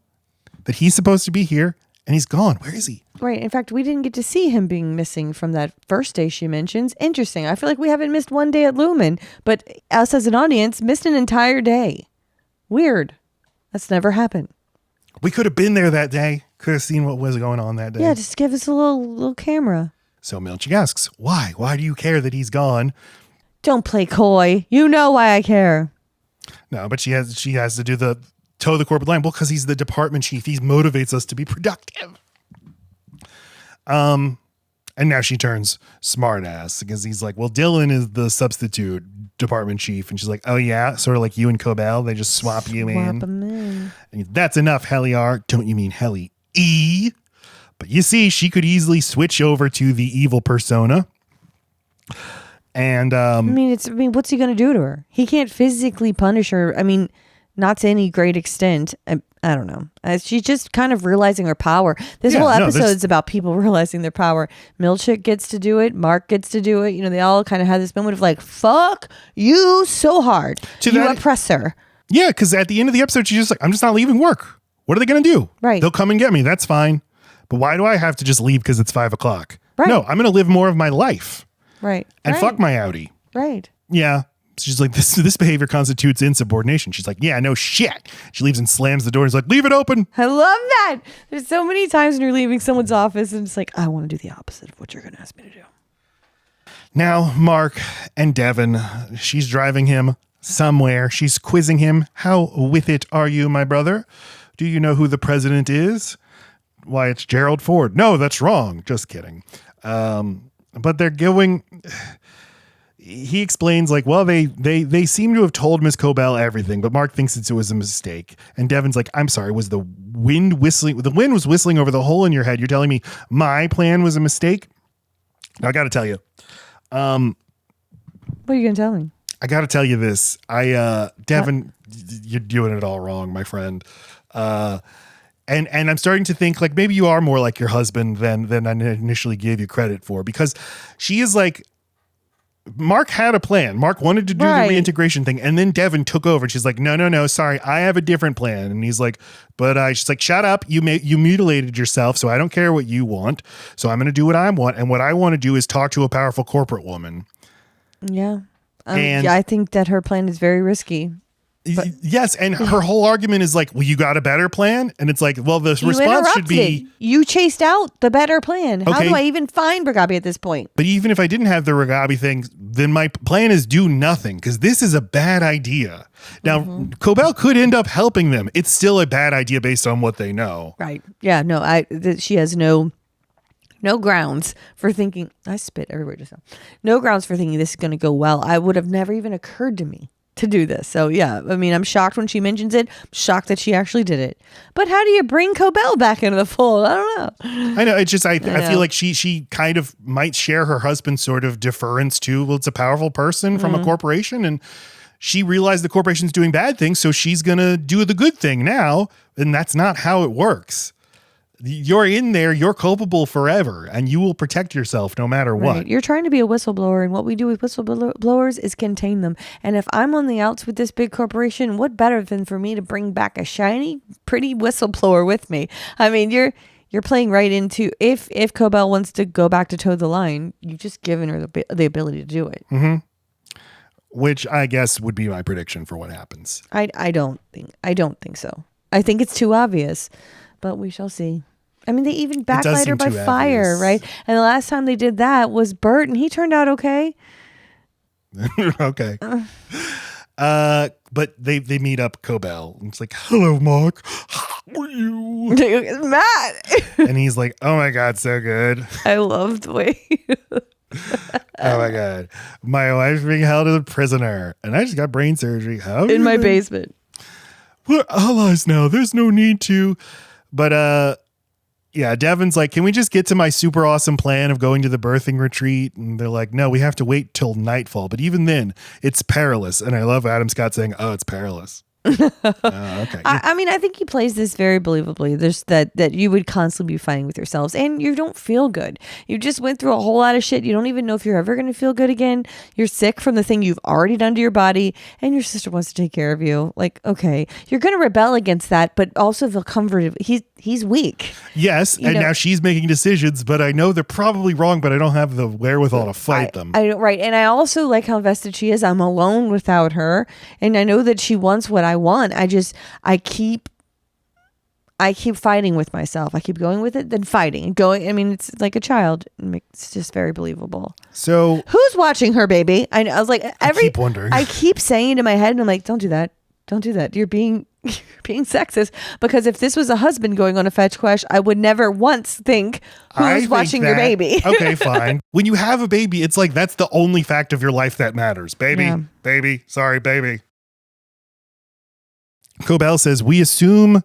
that he's supposed to be here and he's gone. Where is he?
Right. In fact, we didn't get to see him being missing from that first day she mentions. Interesting. I feel like we haven't missed one day at Lumen, but us as an audience missed an entire day. Weird. That's never happened.
We could have been there that day. Could have seen what was going on that day.
Yeah, just give us a little camera.
So Milchick asks, why? Why do you care that he's gone?
Don't play coy. You know why I care.
No, but she has to do the toe the corporate line. Well, because he's the department chief. He motivates us to be productive. And now she turns smart ass because he's like, well, Dylan is the substitute department chief. And she's like, oh yeah, sort of like you and Cobel. They just swap you in.
Swap 'em in.
And that's enough, Helly R. Don't you mean Helly E? But you see, she could easily switch over to the evil persona. And
I mean, what's he going to do to her? He can't physically punish her. I mean, not to any great extent. I don't know. She's just kind of realizing her power. This whole episode is about people realizing their power. Milchick gets to do it. Mark gets to do it. They all kind of have this moment of like, fuck you so hard. You oppressor.
Yeah, because at the end of the episode, she's just like, I'm just not leaving work. What are they going to do?
Right.
They'll come and get me. That's fine. But why do I have to just leave because it's 5:00?
Right.
No, I'm going to live more of my life.
Right.
And
right.
fuck my Outie.
Right.
Yeah. She's like, this behavior constitutes insubordination. She's like, yeah, no shit. She leaves and slams the door and is like, leave it open.
I love that. There's so many times when you're leaving someone's office and it's like, I want to do the opposite of what you're going to ask me to do.
Now, Mark and Devin, she's driving him somewhere. She's quizzing him. How with it are you, my brother? Do you know who the president is? Why, it's Gerald Ford. No, that's wrong. Just kidding. But they're going... He explains like, well, they seem to have told Miss Cobel everything, but Mark thinks it was a mistake. And Devin's like, I'm sorry, was the wind whistling? The wind was whistling over the hole in your head. You're telling me my plan was a mistake? Now, I got to tell you.
What are you going to tell me?
I got to tell you this. Devin, you're doing it all wrong, my friend. And I'm starting to think like maybe you are more like your husband than I initially gave you credit for, because she is like, Mark had a plan. Mark wanted to do the reintegration thing, and then Devin took over, and she's like, no, sorry, I have a different plan. And he's like, she's like, shut up. You mutilated yourself, so I don't care what you want. So I'm going to do what I want, and what I want to do is talk to a powerful corporate woman.
Yeah. Yeah, I think that her plan is very risky. But
yes, and her whole argument is like, well, you got a better plan? And it's like, well, the response should be...
You chased out the better plan. How
Okay.
do I even find Bragabi at this point?
But even if I didn't have the Ragabi thing, then my plan is do nothing, because this is a bad idea. Now, Cobel could end up helping them. It's still a bad idea based on what they know.
Right. Yeah, no, she has no grounds for thinking... I spit everywhere just now. No grounds for thinking this is going to go well. I would have never even occurred to me to do this. So yeah, I mean, I'm shocked when she mentions it. I'm shocked that she actually did it. But how do you bring Cobel back into the fold? I don't know.
I know. It's just I feel like she kind of might share her husband's sort of deference to. Well, it's a powerful person from a corporation, and she realized the corporation's doing bad things, so she's gonna do the good thing now, and that's not how it works. You're in there, you're culpable forever, and you will protect yourself no matter what.
You're trying to be a whistleblower, and what we do with whistleblowers is contain them. And if I'm on the outs with this big corporation, what better than for me to bring back a shiny, pretty whistleblower with me? I mean, you're playing right into, if Cobel wants to go back to toe the line, you've just given her the ability to do it.
Mm-hmm. Which I guess would be my prediction for what happens.
I don't think so. I think it's too obvious. But we shall see. I mean, they even backlight her by fire, obvious. Right? And the last time they did that was Bert, and he turned out okay.
Okay. But they meet up Cobel. And it's like, hello, Mark. How are you?
Matt.
And he's like, oh my God, so good.
I love the way.
Oh my God. My wife's being held as a prisoner. And I just got brain surgery. How
in my basement.
We're allies now. There's no need to. But yeah, Devin's like, can we just get to my super awesome plan of going to the birthing retreat? And they're like, no, we have to wait till nightfall. But even then, it's perilous. And I love Adam Scott saying, oh, it's perilous. Okay.
I mean, I think he plays this very believably. There's that you would constantly be fighting with yourselves, and you don't feel good. You just went through a whole lot of shit. You don't even know if you're ever going to feel good again. You're sick from the thing you've already done to your body, and your sister wants to take care of you. Like, okay, you're going to rebel against that, but also feel comforted. He's weak.
Yes, and now she's making decisions, but I know they're probably wrong, but I don't have the wherewithal to fight them.
Right, and I also like how invested she is. I'm alone without her, and I know that she wants what I want. I keep fighting with myself. I keep going with it, then fighting and going. I mean, it's like a child. It's just very believable.
So
who's watching her, baby? I was like,
I keep wondering.
I keep saying it in my head, and I'm like, don't do that. Don't do that. You're being sexist. Because if this was a husband going on a fetch quest, I would never once think who's watching your baby.
Okay, fine. When you have a baby, it's like that's the only fact of your life that matters. Baby, sorry, baby. Cobel says, we assume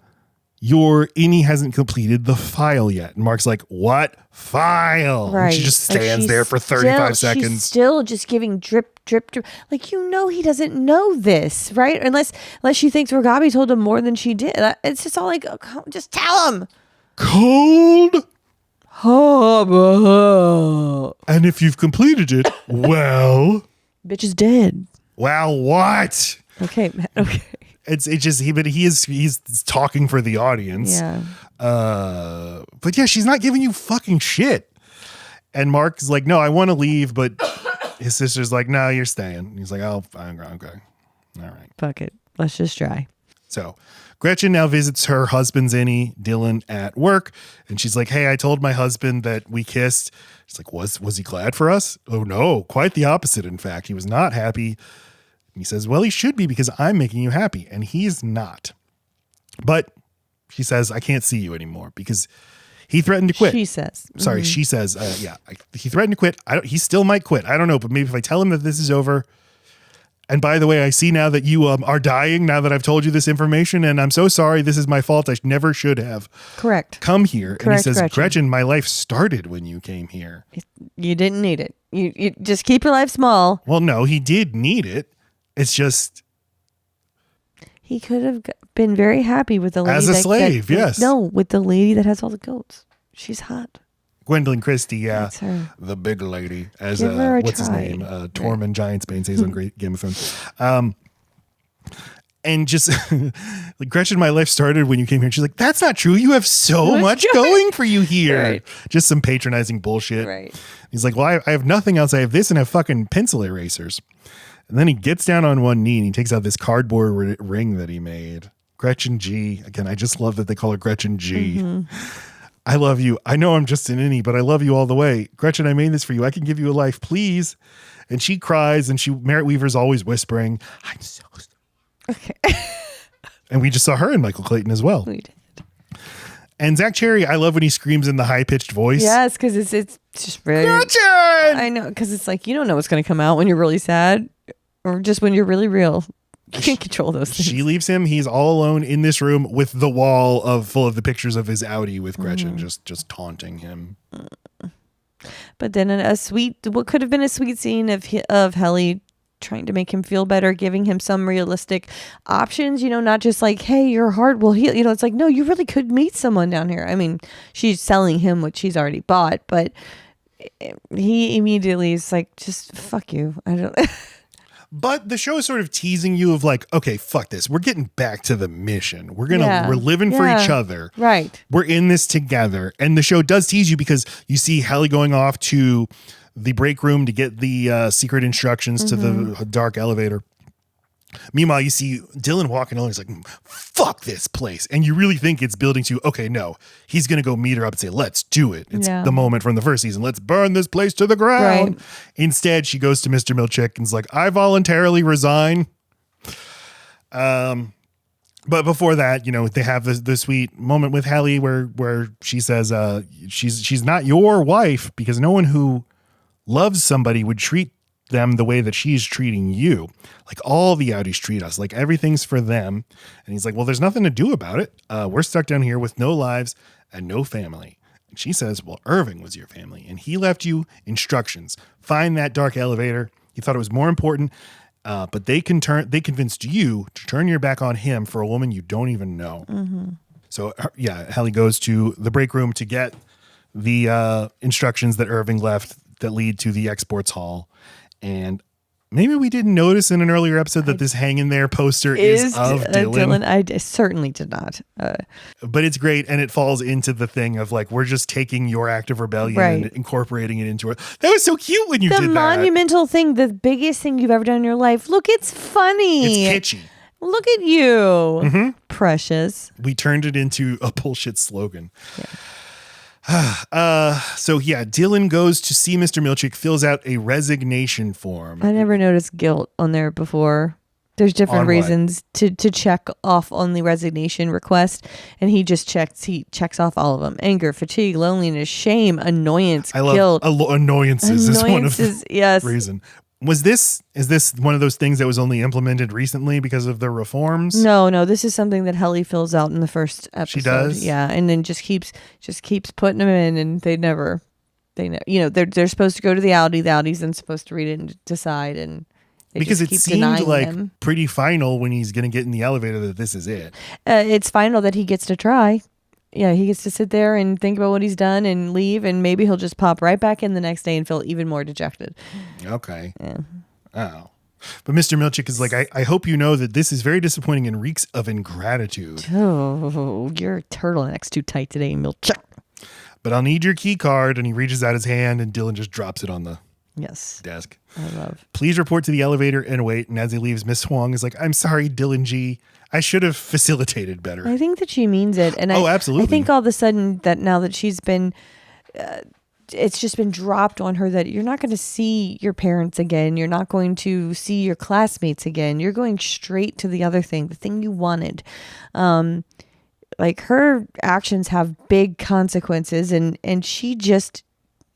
your innie hasn't completed the file yet. And Mark's like, what file?
Right.
And she just stands there for 35 seconds.
She's still just giving drip, drip, drip. Like, he doesn't know this, right? Unless she thinks Ragabi told him more than she did. It's just all like, just tell him.
Cold. And if you've completed it, well.
Bitch is dead.
Well, what?
Okay, okay.
It's just he's talking for the audience.
Yeah.
But yeah, she's not giving you fucking shit. And Mark's like, no, I want to leave, but his sister's like, no, you're staying. And he's like, oh, fine, okay. All right.
Fuck it. Let's just try.
So Gretchen now visits her husband's innie, Dylan, at work. And she's like, hey, I told my husband that we kissed. She's like, was he glad for us? Oh no, quite the opposite. In fact, he was not happy. He says, well, he should be because I'm making you happy. And he's not. But she says, I can't see you anymore because he threatened to quit.
She says.
Sorry, she says, he threatened to quit. He still might quit. I don't know. But maybe if I tell him that this is over. And by the way, I see now that you are dying now that I've told you this information. And I'm so sorry. This is my fault. I never should have.
Correct.
Come here.
Correct,
and he says,
Gretchen,
my life started when you came here.
You didn't need it. You just keep your life small.
Well, no, he did need it. It's just
he could have been very happy with the lady
as a slave. Yes,
no, with the lady that has all the goats. She's hot.
Gwendolyn Christie, yeah,
that's her.
The big lady. As
Give her a
what's
try.
his name? Tormund Giantsbane says on Great Game of Thrones. And just like Gretchen, my life started when you came here. She's like, that's not true. You have so much going for you here.
Right.
Just some patronizing bullshit.
Right.
He's like, well, I have nothing else. I have this and I have fucking pencil erasers. And then he gets down on one knee and he takes out this cardboard ring that he made. Gretchen G. Again, I just love that they call her Gretchen G. Mm-hmm. I love you. I know I'm just an innie, but I love you all the way. Gretchen, I made this for you. I can give you a life, please. And she cries and Merritt Weaver's always whispering, I'm so sorry.
Okay.
And we just saw her in Michael Clayton as well.
We did.
And Zach Cherry, I love when he screams in the high-pitched voice.
Yes, because it's just very...
Gretchen!
I know, because it's like, you don't know what's going to come out when you're really sad or just when you're really real. can't control those things.
She leaves him. He's all alone in this room with the wall full of the pictures of his Outie with Gretchen, just taunting him.
But then what could have been a sweet scene of Helly trying to make him feel better, giving him some realistic options, not just like, hey, your heart will heal. It's like, no, you really could meet someone down here. I mean, she's selling him what she's already bought, but he immediately is like, just fuck you. I don't.
But the show is sort of teasing you of like, okay, fuck this. We're getting back to the mission. We're living for each other.
Right.
We're in this together. And the show does tease you because you see Helly going off to the break room to get the secret instructions to the dark elevator. Meanwhile, you see Dylan walking along. He's like, fuck this place. And you really think it's building to, okay, no, he's going to go meet her up and say, let's do it. It's the moment from the first season. Let's burn this place to the ground. Right. Instead, she goes to Mr. Milchick and is like, I voluntarily resign. But before that, they have the sweet moment with Helly where she says she's not your wife because no one who loves somebody would treat them the way that she's treating you. Like all the Outies treat us, like everything's for them. And he's like, well, there's nothing to do about it. We're stuck down here with no lives and no family. And she says, well, Irving was your family and he left you instructions. Find that dark elevator. He thought it was more important, but they convinced you to turn your back on him for a woman you don't even know. So Helly goes to the break room to get the instructions that Irving left that lead to the exports hall. And maybe we didn't notice in an earlier episode that this hang in there poster is of Dylan.
I certainly did not.
But it's great. And it falls into the thing of like, we're just taking your act of rebellion and incorporating it into it. That was so cute when you did that.
The monumental thing, the biggest thing you've ever done in your life. Look, it's funny.
It's kitschy.
Look at you. Precious.
We turned it into a bullshit slogan. Yeah. Dylan goes to see Mr. Milchick, fills out a resignation form.
I never noticed guilt on there before. There's different reasons to check off on the resignation request, and he checks off all of them: anger, fatigue, loneliness, shame, annoyance, guilt.
Annoyances is one of the
yes.
reason. Is this one of those things that was only implemented recently because of the reforms?
No, this is something that Helly fills out in the first episode.
She does?
Yeah, and then just keeps putting them in, and they're supposed to go to the Outie. The Outie's then supposed to read it and decide, and
because it seemed like pretty final when he's going to get in the elevator that this is it.
It's final that he gets to try. Yeah, he gets to sit there and think about what he's done and leave, and maybe he'll just pop right back in the next day and feel even more dejected.
Okay.
Yeah.
Oh. But Mr. Milchick is like, I hope you know that this is very disappointing and reeks of ingratitude.
Oh, your turtleneck's too tight today, Milchick.
But I'll need your key card. And he reaches out his hand and Dylan just drops it on the desk.
I love.
Please report to the elevator and wait. And as he leaves, Miss Huang is like, I'm sorry, Dylan G. I should have facilitated better.
I think that she means it. And
absolutely.
I think all of a sudden that now that she's been, it's just been dropped on her that you're not going to see your parents again. You're not going to see your classmates again. You're going straight to the other thing, the thing you wanted. Like her actions have big consequences and she just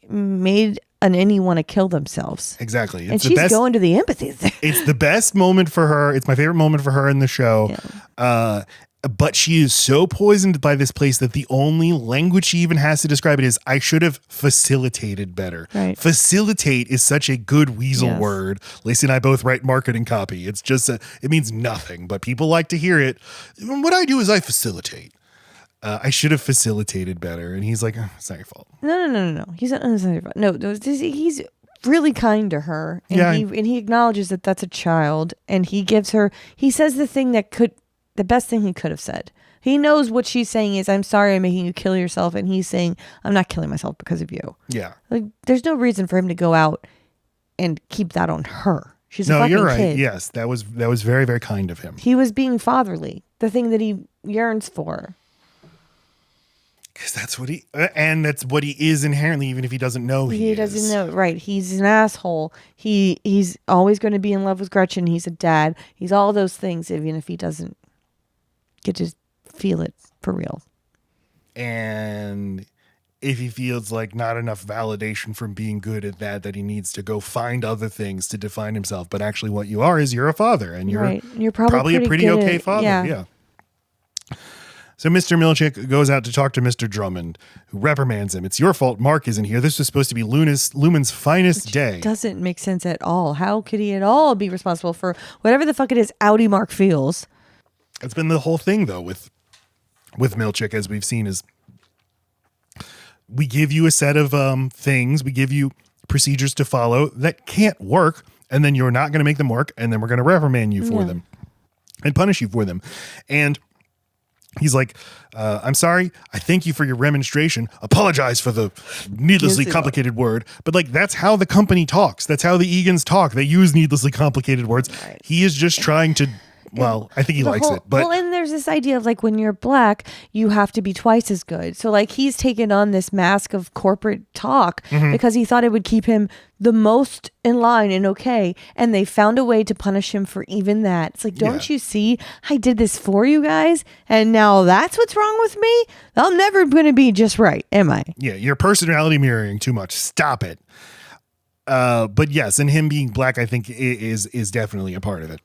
made an innie want to kill themselves.
Exactly.
And she's going to the empathy thing.
It's the best moment for her. It's my favorite moment for her in the show. Yeah. But she is so poisoned by this place that the only language she even has to describe it is, I should have facilitated better.
Right.
Facilitate is such a good weasel word. Laci and I both write marketing copy. It's just, it means nothing, but people like to hear it. What I do is I facilitate. I should have facilitated better. And he's like, it's not your fault.
No. He's not your fault. No, he's really kind to her. And he acknowledges that that's a child. And he says the best thing he could have said. He knows what she's saying is, I'm sorry I'm making you kill yourself. And he's saying, I'm not killing myself because of you.
Yeah.
Like, there's no reason for him to go out and keep that on her. She's a fucking
you're right.
kid.
Yes, that was very, very kind of him.
He was being fatherly, the thing that he yearns for.
Because that's what he is inherently, even if he doesn't know he
doesn't know. Right. He's an asshole. He's always going to be in love with Gretchen. He's a dad. He's all those things, even if he doesn't get to feel it for real.
And if he feels like not enough validation from being good at that he needs to go find other things to define himself. But actually what you are is you're a father, and you're probably a pretty okay father. Yeah. So Mr. Milchick goes out to talk to Mr. Drummond, who reprimands him. It's your fault Mark isn't here. This was supposed to be Lumen's finest day.
Doesn't make sense at all. How could he at all be responsible for whatever the fuck it is Outie Mark feels?
It's been the whole thing, though, with Milchick, as we've seen, is we give you a set of things. We give you procedures to follow that can't work, and then you're not going to make them work, and then we're going to reprimand you for them and punish you for them. And he's like, I'm sorry. I thank you for your remonstration. Apologize for the needlessly complicated word. But like, that's how the company talks. That's how the Egans talk. They use needlessly complicated words. Right. He is just trying to, well, I think he likes it. But
and there's this idea of like, when you're black, you have to be twice as good. So like, he's taken on this mask of corporate talk because he thought it would keep him the most in line and okay. And they found a way to punish him for even that. It's like, don't you see? I did this for you guys. And now that's what's wrong with me. I'm never going to be just right. Am I?
Yeah. Your personality mirroring too much. Stop it. But yes. And him being black, I think is definitely a part of it.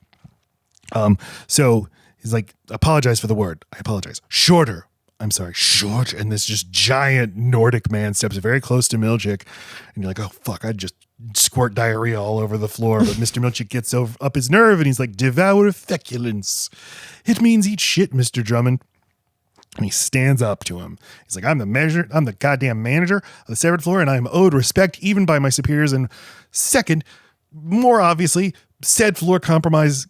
So he's like, apologize for the word. I apologize. Shorter. I'm sorry, short. And this just giant Nordic man steps very close to Milchick. And you're like, oh, fuck, I'd just squirt diarrhea all over the floor. But Mr. Milchick gets up his nerve and he's like, devour feculence. It means eat shit, Mr. Drummond. And he stands up to him. He's like, I'm the goddamn manager of the severed floor, and I am owed respect even by my superiors. And second, more obviously, said floor comprises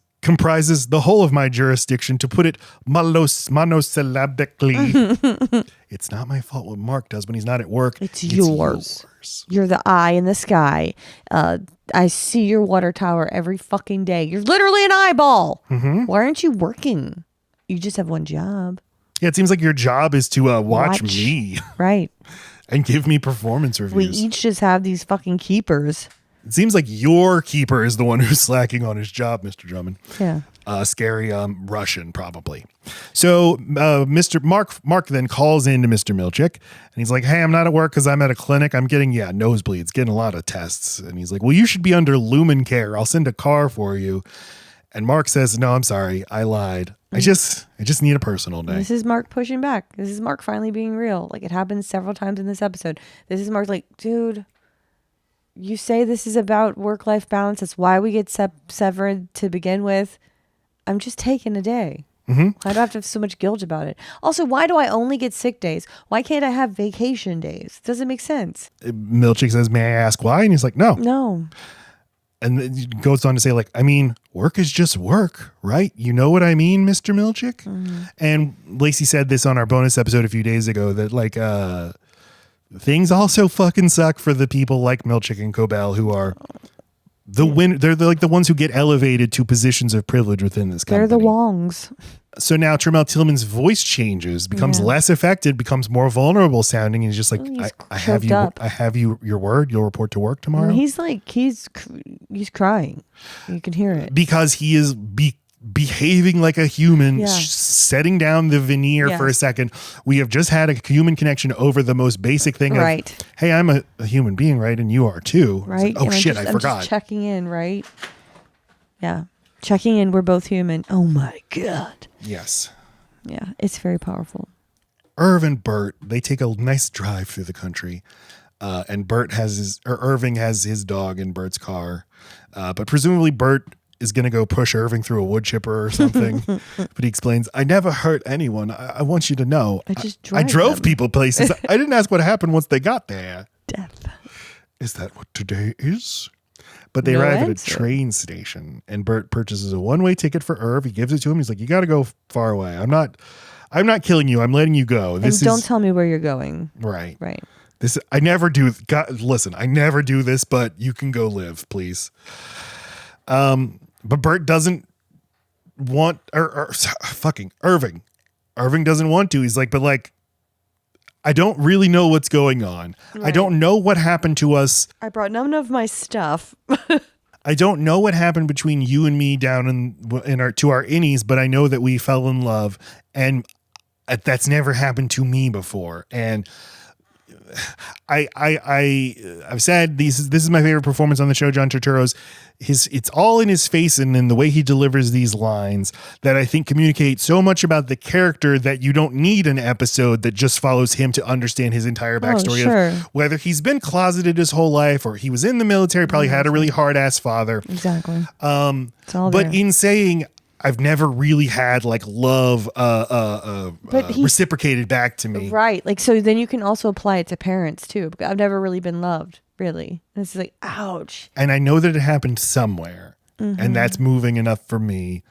the whole of my jurisdiction, to put it monosyllabically. It's not my fault what Mark does when he's not at work.
It's yours. You're the eye in the sky. I see your water tower every fucking day. You're literally an eyeball. Why aren't you working? You just have one job.
Yeah, it seems like your job is to watch me.
Right.
And give me performance reviews.
We each just have these fucking keepers.
It seems like your keeper is the one who's slacking on his job, Mr. Drummond.
Yeah.
Scary Russian, probably. So Mr. Mark then calls in to Mr. Milchick, and he's like, hey, I'm not at work because I'm at a clinic. I'm getting, nosebleeds, getting a lot of tests. And he's like, well, you should be under Lumen care. I'll send a car for you. And Mark says, no, I'm sorry. I lied. I just need a personal day.
This is Mark pushing back. This is Mark finally being real. Like, it happens several times in this episode. This is Mark like, dude, you say this is about work-life balance. That's why we get severed to begin with. I'm just taking a day. I don't have to have so much guilt about it. Also, why do I only get sick days? Why can't I have vacation days? Doesn't make sense.
Milchick says, may I ask why? And he's like, no.
No.
And then he goes on to say, like, I mean, work is just work, right? You know what I mean, Mr. Milchick? And Laci said this on our bonus episode a few days ago, that like things also fucking suck for the people like Milchick and Cobel, who are they're like the ones who get elevated to positions of privilege within this company.
They're the Wongs.
So now Tremel Tillman's voice changes, becomes less affected, becomes more vulnerable sounding, and he's just like, I have you your word. You'll report to work tomorrow.
And he's like, he's crying. You can hear it.
Because he is behaving like a human, setting down the veneer for a second. We have just had a human connection over the most basic thing of, hey, I'm a human being, right? And you are too.
Right.
Like, oh, shit, I forgot.
I'm just checking in, right? Yeah. Checking in, we're both human. Oh my God.
Yes.
Yeah, it's very powerful.
Irv and Bert, they take a nice drive through the country. And Irving has his dog in Bert's car. But presumably Bert is going to go push Irving through a wood chipper or something. But he explains, I never hurt anyone. I want you to know. I drove people places. I didn't ask what happened once they got there.
Death.
Is that what today is? But they arrive at a train station, and Bert purchases a one-way ticket for Irv. He gives it to him. He's like, you got to go far away. I'm not killing you. I'm letting you go.
Don't tell me where you're going.
Right.
Right.
I never do. Listen, I never do this, but you can go live, please. But Bert doesn't want, or fucking Irving. Irving doesn't want to. He's like, but like, I don't really know what's going on. Right. I don't know what happened to us.
I brought none of my stuff.
I don't know what happened between you and me down to our innies, but I know that we fell in love, and that's never happened to me before. And I've said this is my favorite performance on the show, John Turturro's. It's all in his face and in the way he delivers these lines that I think communicate so much about the character that you don't need an episode that just follows him to understand his entire backstory of whether he's been closeted his whole life or he was in the military, probably had a really hard ass father.
Exactly.
It's all there. But in saying I've never really had like love reciprocated back to me.
Right. Like, so then you can also apply it to parents too. I've never really been loved, really. And it's like, ouch.
And I know that it happened somewhere and that's moving enough for me.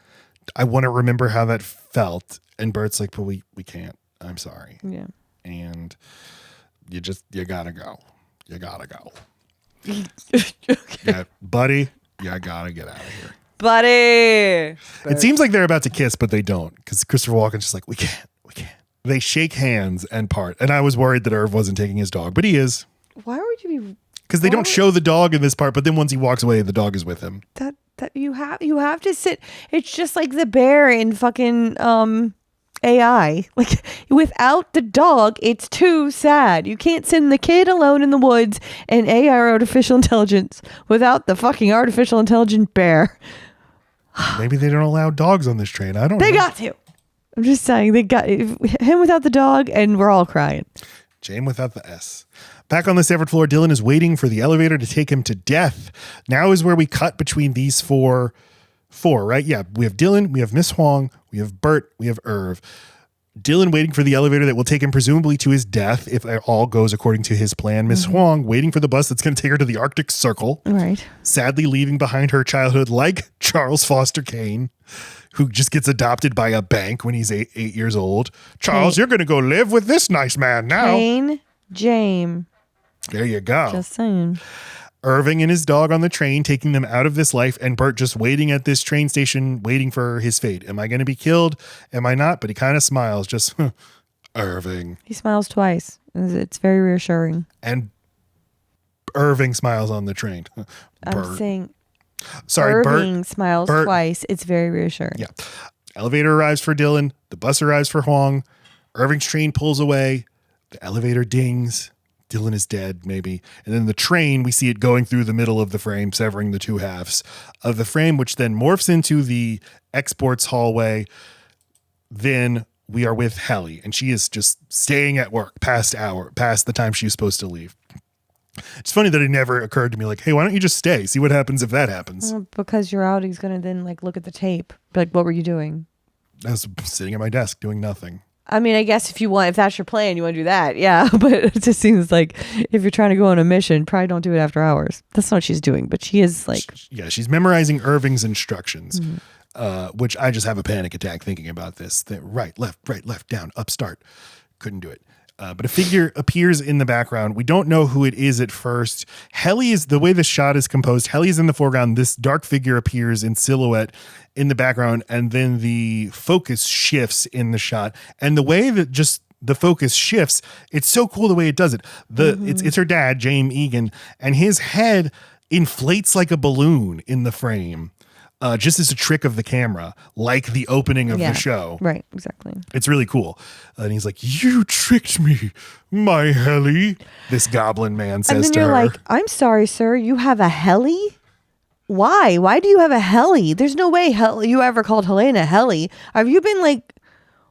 I want to remember how that felt. And Bert's like, but we can't. I'm sorry.
Yeah.
And you gotta go. You gotta go. Yeah, buddy, you gotta get out of here.
Buddy.
It seems like they're about to kiss, but they don't, because Christopher Walken's just like, we can't. They shake hands and part. And I was worried that Irv wasn't taking his dog, but he is.
Why would you be?
Because they don't show the dog in this part, but then once he walks away, the dog is with him.
That you have to sit. It's just like the bear in fucking AI. Like, without the dog, it's too sad. You can't send the kid alone in the woods and AI or artificial intelligence without the fucking artificial intelligent bear.
Maybe they don't allow dogs on this train. I don't know.
They got to. I'm just saying, they got him without the dog, and we're all crying.
Jane without the S. Back on the severed floor, Dylan is waiting for the elevator to take him to death. Now is where we cut between these four, right? Yeah, we have Dylan, we have Miss Huang, we have Bert, we have Irv. Dylan waiting for the elevator that will take him presumably to his death if all goes according to his plan. Miss Huang waiting for the bus that's going to take her to the Arctic Circle.
Right.
Sadly leaving behind her childhood like Charles Foster Kane, who just gets adopted by a bank when he's 8 years old. Charles, you're going to go live with this nice man now.
Kane, James.
There you go.
Just saying.
Irving and his dog on the train, taking them out of this life, and Bert just waiting at this train station, waiting for his fate. Am I going to be killed? Am I not? But he kind of smiles, just, Irving.
He smiles twice. It's very reassuring.
And Irving smiles on the train.
I'm saying
Irving
Bert smiles twice. It's very reassuring.
Yeah. Elevator arrives for Dylan. The bus arrives for Huang. Irving's train pulls away. The elevator dings. Dylan is dead, maybe. And then the train, we see it going through the middle of the frame, severing the two halves of the frame, which then morphs into the exports hallway. Then we are with Helly, and she is just staying at work past the time she was supposed to leave. It's funny that it never occurred to me, like, hey, why don't you just stay? See what happens if that happens.
Well, because your Audie's going to then like look at the tape. Be like, what were you doing?
I was sitting at my desk doing nothing.
I mean, I guess if that's your plan, you want to do that. Yeah. But it just seems like if you're trying to go on a mission, probably don't do it after hours. That's not what she's doing. But she is like.
Yeah, she's memorizing Irving's instructions, which I just have a panic attack thinking about this. Right, left, down, up, start. Couldn't do it. But a figure appears in the background. We don't know who it is at first. Helly is, the way the shot is composed, Helly is in the foreground. This dark figure appears in silhouette in the background, and then the focus shifts in the shot. And the way that just the focus shifts, it's so cool the way it does it. It's her dad, James Egan, and his head inflates like a balloon in the frame. Just as a trick of the camera, like the opening of the show.
Right, exactly.
It's really cool. And he's like, you tricked me, my Helly. This goblin man says to her.
And then you're like, I'm sorry, sir, you have a Helly? Why? Why do you have a Helly? There's no way you ever called Helena Helly. Have you been like,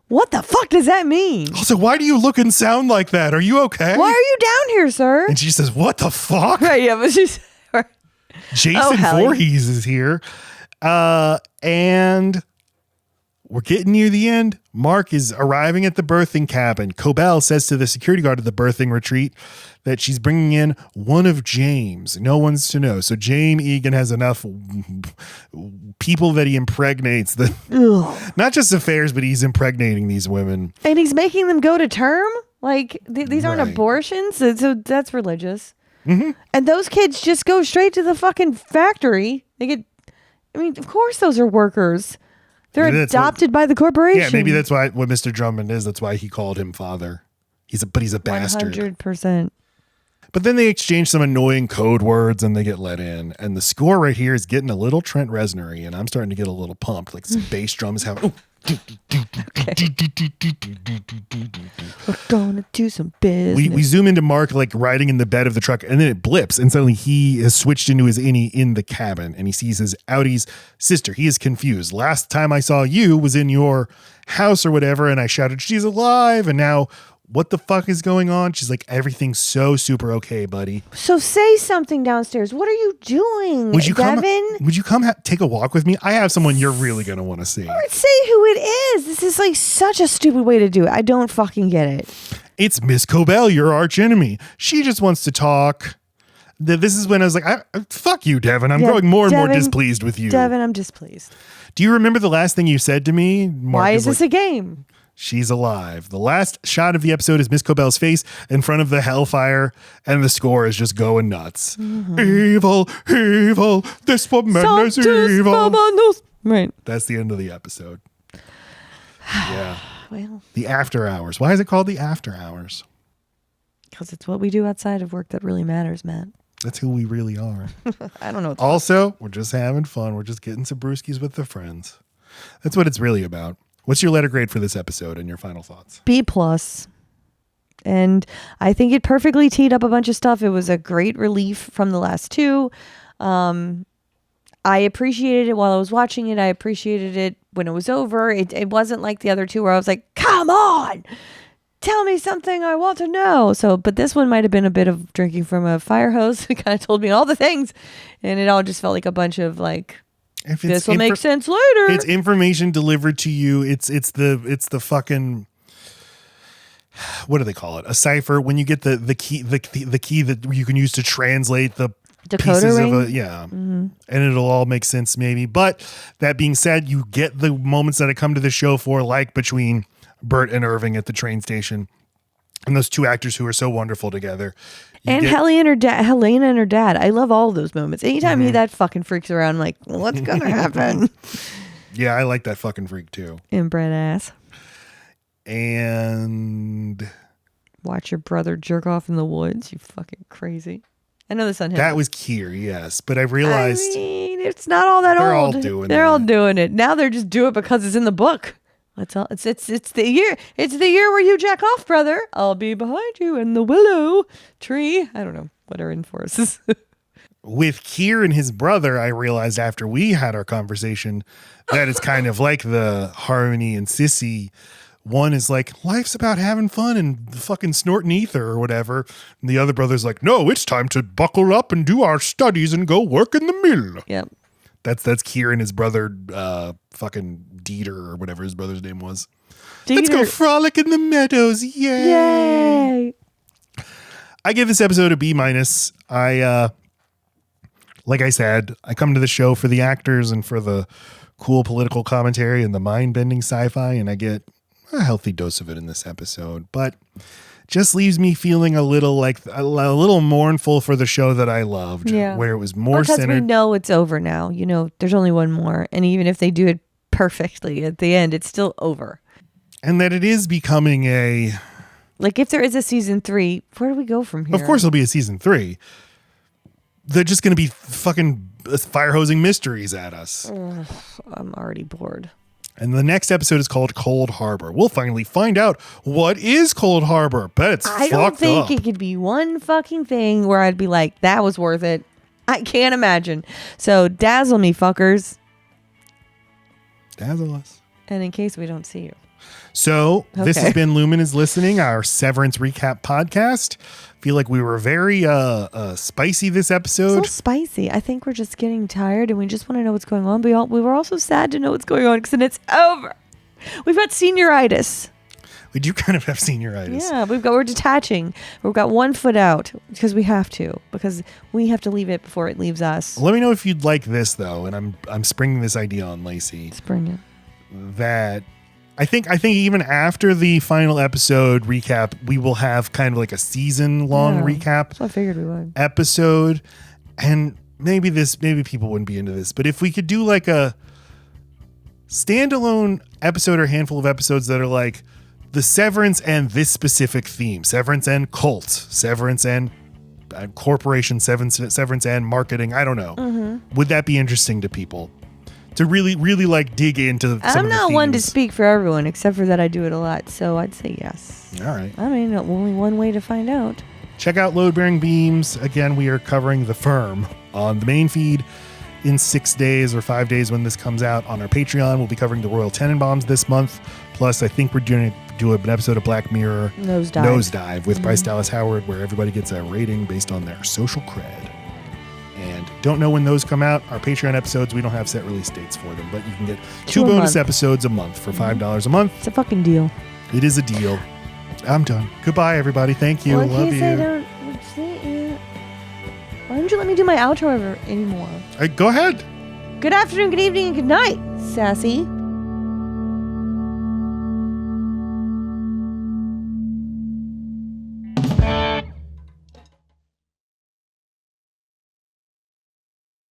what the fuck does that mean?
Also, why do you look and sound like that? Are you okay?
Why are you down here, sir?
And she says, what the fuck?
Right, yeah, but she's...
Jason Voorhees is here. And we're getting near the end. Mark is arriving at the birthing cabin. Cobel says to the security guard at the birthing retreat that she's bringing in one of James. No one's to know. So James Egan has enough people that he impregnates. Not just affairs, but he's impregnating these women.
And he's making them go to term? Like, these aren't abortions? So that's religious. Mm-hmm. And those kids just go straight to the fucking factory. They get... I mean, of course those are workers. They're adopted by the corporation.
Yeah, maybe that's what Mr. Drummond is. That's why he called him father. But he's a bastard.
100%.
But then they exchange some annoying code words and they get let in. And the score right here is getting a little Trent Reznor-y, and I'm starting to get a little pumped. Like some bass drum is having...
We're gonna do some business.
We zoom into Mark like riding in the bed of the truck, and then it blips, and suddenly he has switched into his innie in the cabin, and he sees his Outie's sister. He is confused. Last time I saw you was in your house or whatever, and I shouted, "She's alive!" And now, what the fuck is going on? She's like, "Everything's so super okay, buddy."
So say something downstairs. What are you doing,
Would you
Devin?
Would you come take a walk with me? I have someone you're really gonna want to see.
Say who it is. This is like such a stupid way to do it. I don't fucking get it.
It's Miss Cobel, your arch enemy. She just wants to talk. This is when I was like, fuck you, Devin. I'm growing more and more displeased with you.
Devin, I'm displeased.
Do you remember the last thing you said to me? Mark
Why is this a game?
She's alive. The last shot of the episode is Miss Cobel's face in front of the hellfire, and the score is just going nuts. Mm-hmm. Evil, evil, this woman is evil.
Right.
That's the end of the episode. Yeah.
Well,
the after hours. Why is it called the after hours?
Because it's what we do outside of work that really matters, Matt.
That's who we really are.
I don't know.
Also, we're just having fun. We're just getting some brewskis with the friends. That's what it's really about. What's your letter grade for this episode and your final thoughts?
B+. And I think it perfectly teed up a bunch of stuff. It was a great relief from the last two. I appreciated it while I was watching it. I appreciated it when it was over. It wasn't like the other two where I was like, come on, tell me something I want to know. So, but this one might have been a bit of drinking from a fire hose. It kind of told me all the things. And it all just felt like a bunch of like, this will make sense later.
It's information delivered to you. It's the fucking, what do they call it? A cipher. When you get the key that you can use to translate the
decoder
pieces
ring?
of a, yeah. Mm-hmm. And it'll all make sense maybe. But that being said, you get the moments that I come to the show for, like between Bert and Irving at the train station, and those two actors who are so wonderful together.
And Helena and her dad. I love all those moments. Anytime he that fucking freaks around, I'm like, what's gonna happen?
Yeah, I like that fucking freak too.
Inbred ass.
And
watch your brother jerk off in the woods. You fucking crazy. I know this on him.
That was Kier, yes. But I realized
it's not all that
they're
old. They're all doing it. Now they're just doing it because it's in the book. That's all. It's the year. It's the year where you jack off, brother. I'll be behind you in the willow tree. I don't know what are in forests.
With Kier and his brother, I realized after we had our conversation that it's kind of like the Harmony and Sissy. One is like, life's about having fun and fucking snorting ether or whatever. And the other brother's like, no, it's time to buckle up and do our studies and go work in the mill.
Yep.
That's Kier and his brother, fucking Dieter or whatever his brother's name was.
Dieter.
Let's go frolic in the meadows. Yay. I give this episode a B-. I, like I said, I come to the show for the actors and for the cool political commentary and the mind-bending sci-fi, and I get a healthy dose of it in this episode, but just leaves me feeling a little mournful for the show that I loved, where it was more
because
centered.
We know it's over now. You know, there's only one more, and even if they do it perfectly at the end, it's still over.
And that it is becoming
like, if there is a season 3, where do we go from here?
Of course, there'll be a season 3. They're just going to be fucking fire hosing mysteries at us.
Ugh, I'm already bored.
And the next episode is called Cold Harbor. We'll finally find out what is Cold Harbor. Bet it's fucked up. I don't think
it could be one fucking thing where I'd be like, that was worth it. I can't imagine. So dazzle me, fuckers.
Dazzle us.
And in case we don't see you.
So this has been Lumen is Listening, our Severance recap podcast. Feel like we were very spicy this episode.
So spicy. I think we're just getting tired and we just want to know what's going on. We were also sad to know what's going on because then it's over. We've got senioritis.
We do kind of have senioritis.
Yeah, we're detaching. We've got one foot out because we have to to leave it before it leaves us.
Let me know if you'd like this though, and I'm springing this idea on Laci.
Spring it.
That I think even after the final episode recap, we will have kind of like a season-long recap.
So I figured we would.
Episode, and maybe people wouldn't be into this, but if we could do like a standalone episode or handful of episodes that are like the Severance and this specific theme, Severance and cult, Severance and corporation, Severance and marketing, I don't know. Mm-hmm. Would that be interesting to people? to really, really like dig into some
I'm
of the
not one to
themes.
speak for everyone, except for that I do it a lot. So I'd say yes.
All right.
I mean, only one way to find out.
Check out Load Bearing Beams. Again, we are covering The Firm on the main feed in 6 days or 5 days when this comes out. On our Patreon, we'll be covering the Royal Tenenbaums this month. Plus, I think we're doing an episode of Black Mirror Nosedive with Bryce Dallas Howard, where everybody gets a rating based on their social cred. And don't know when those come out. Our Patreon episodes, we don't have set release dates for them, but you can get 2 bonus episodes a month for $5 a month.
It's a fucking deal.
It is a deal. I'm done. Goodbye, everybody. Thank you.
Well,
Love you.
Why don't you let me do my outro anymore?
Go ahead.
Good afternoon, good evening, and good night, sassy.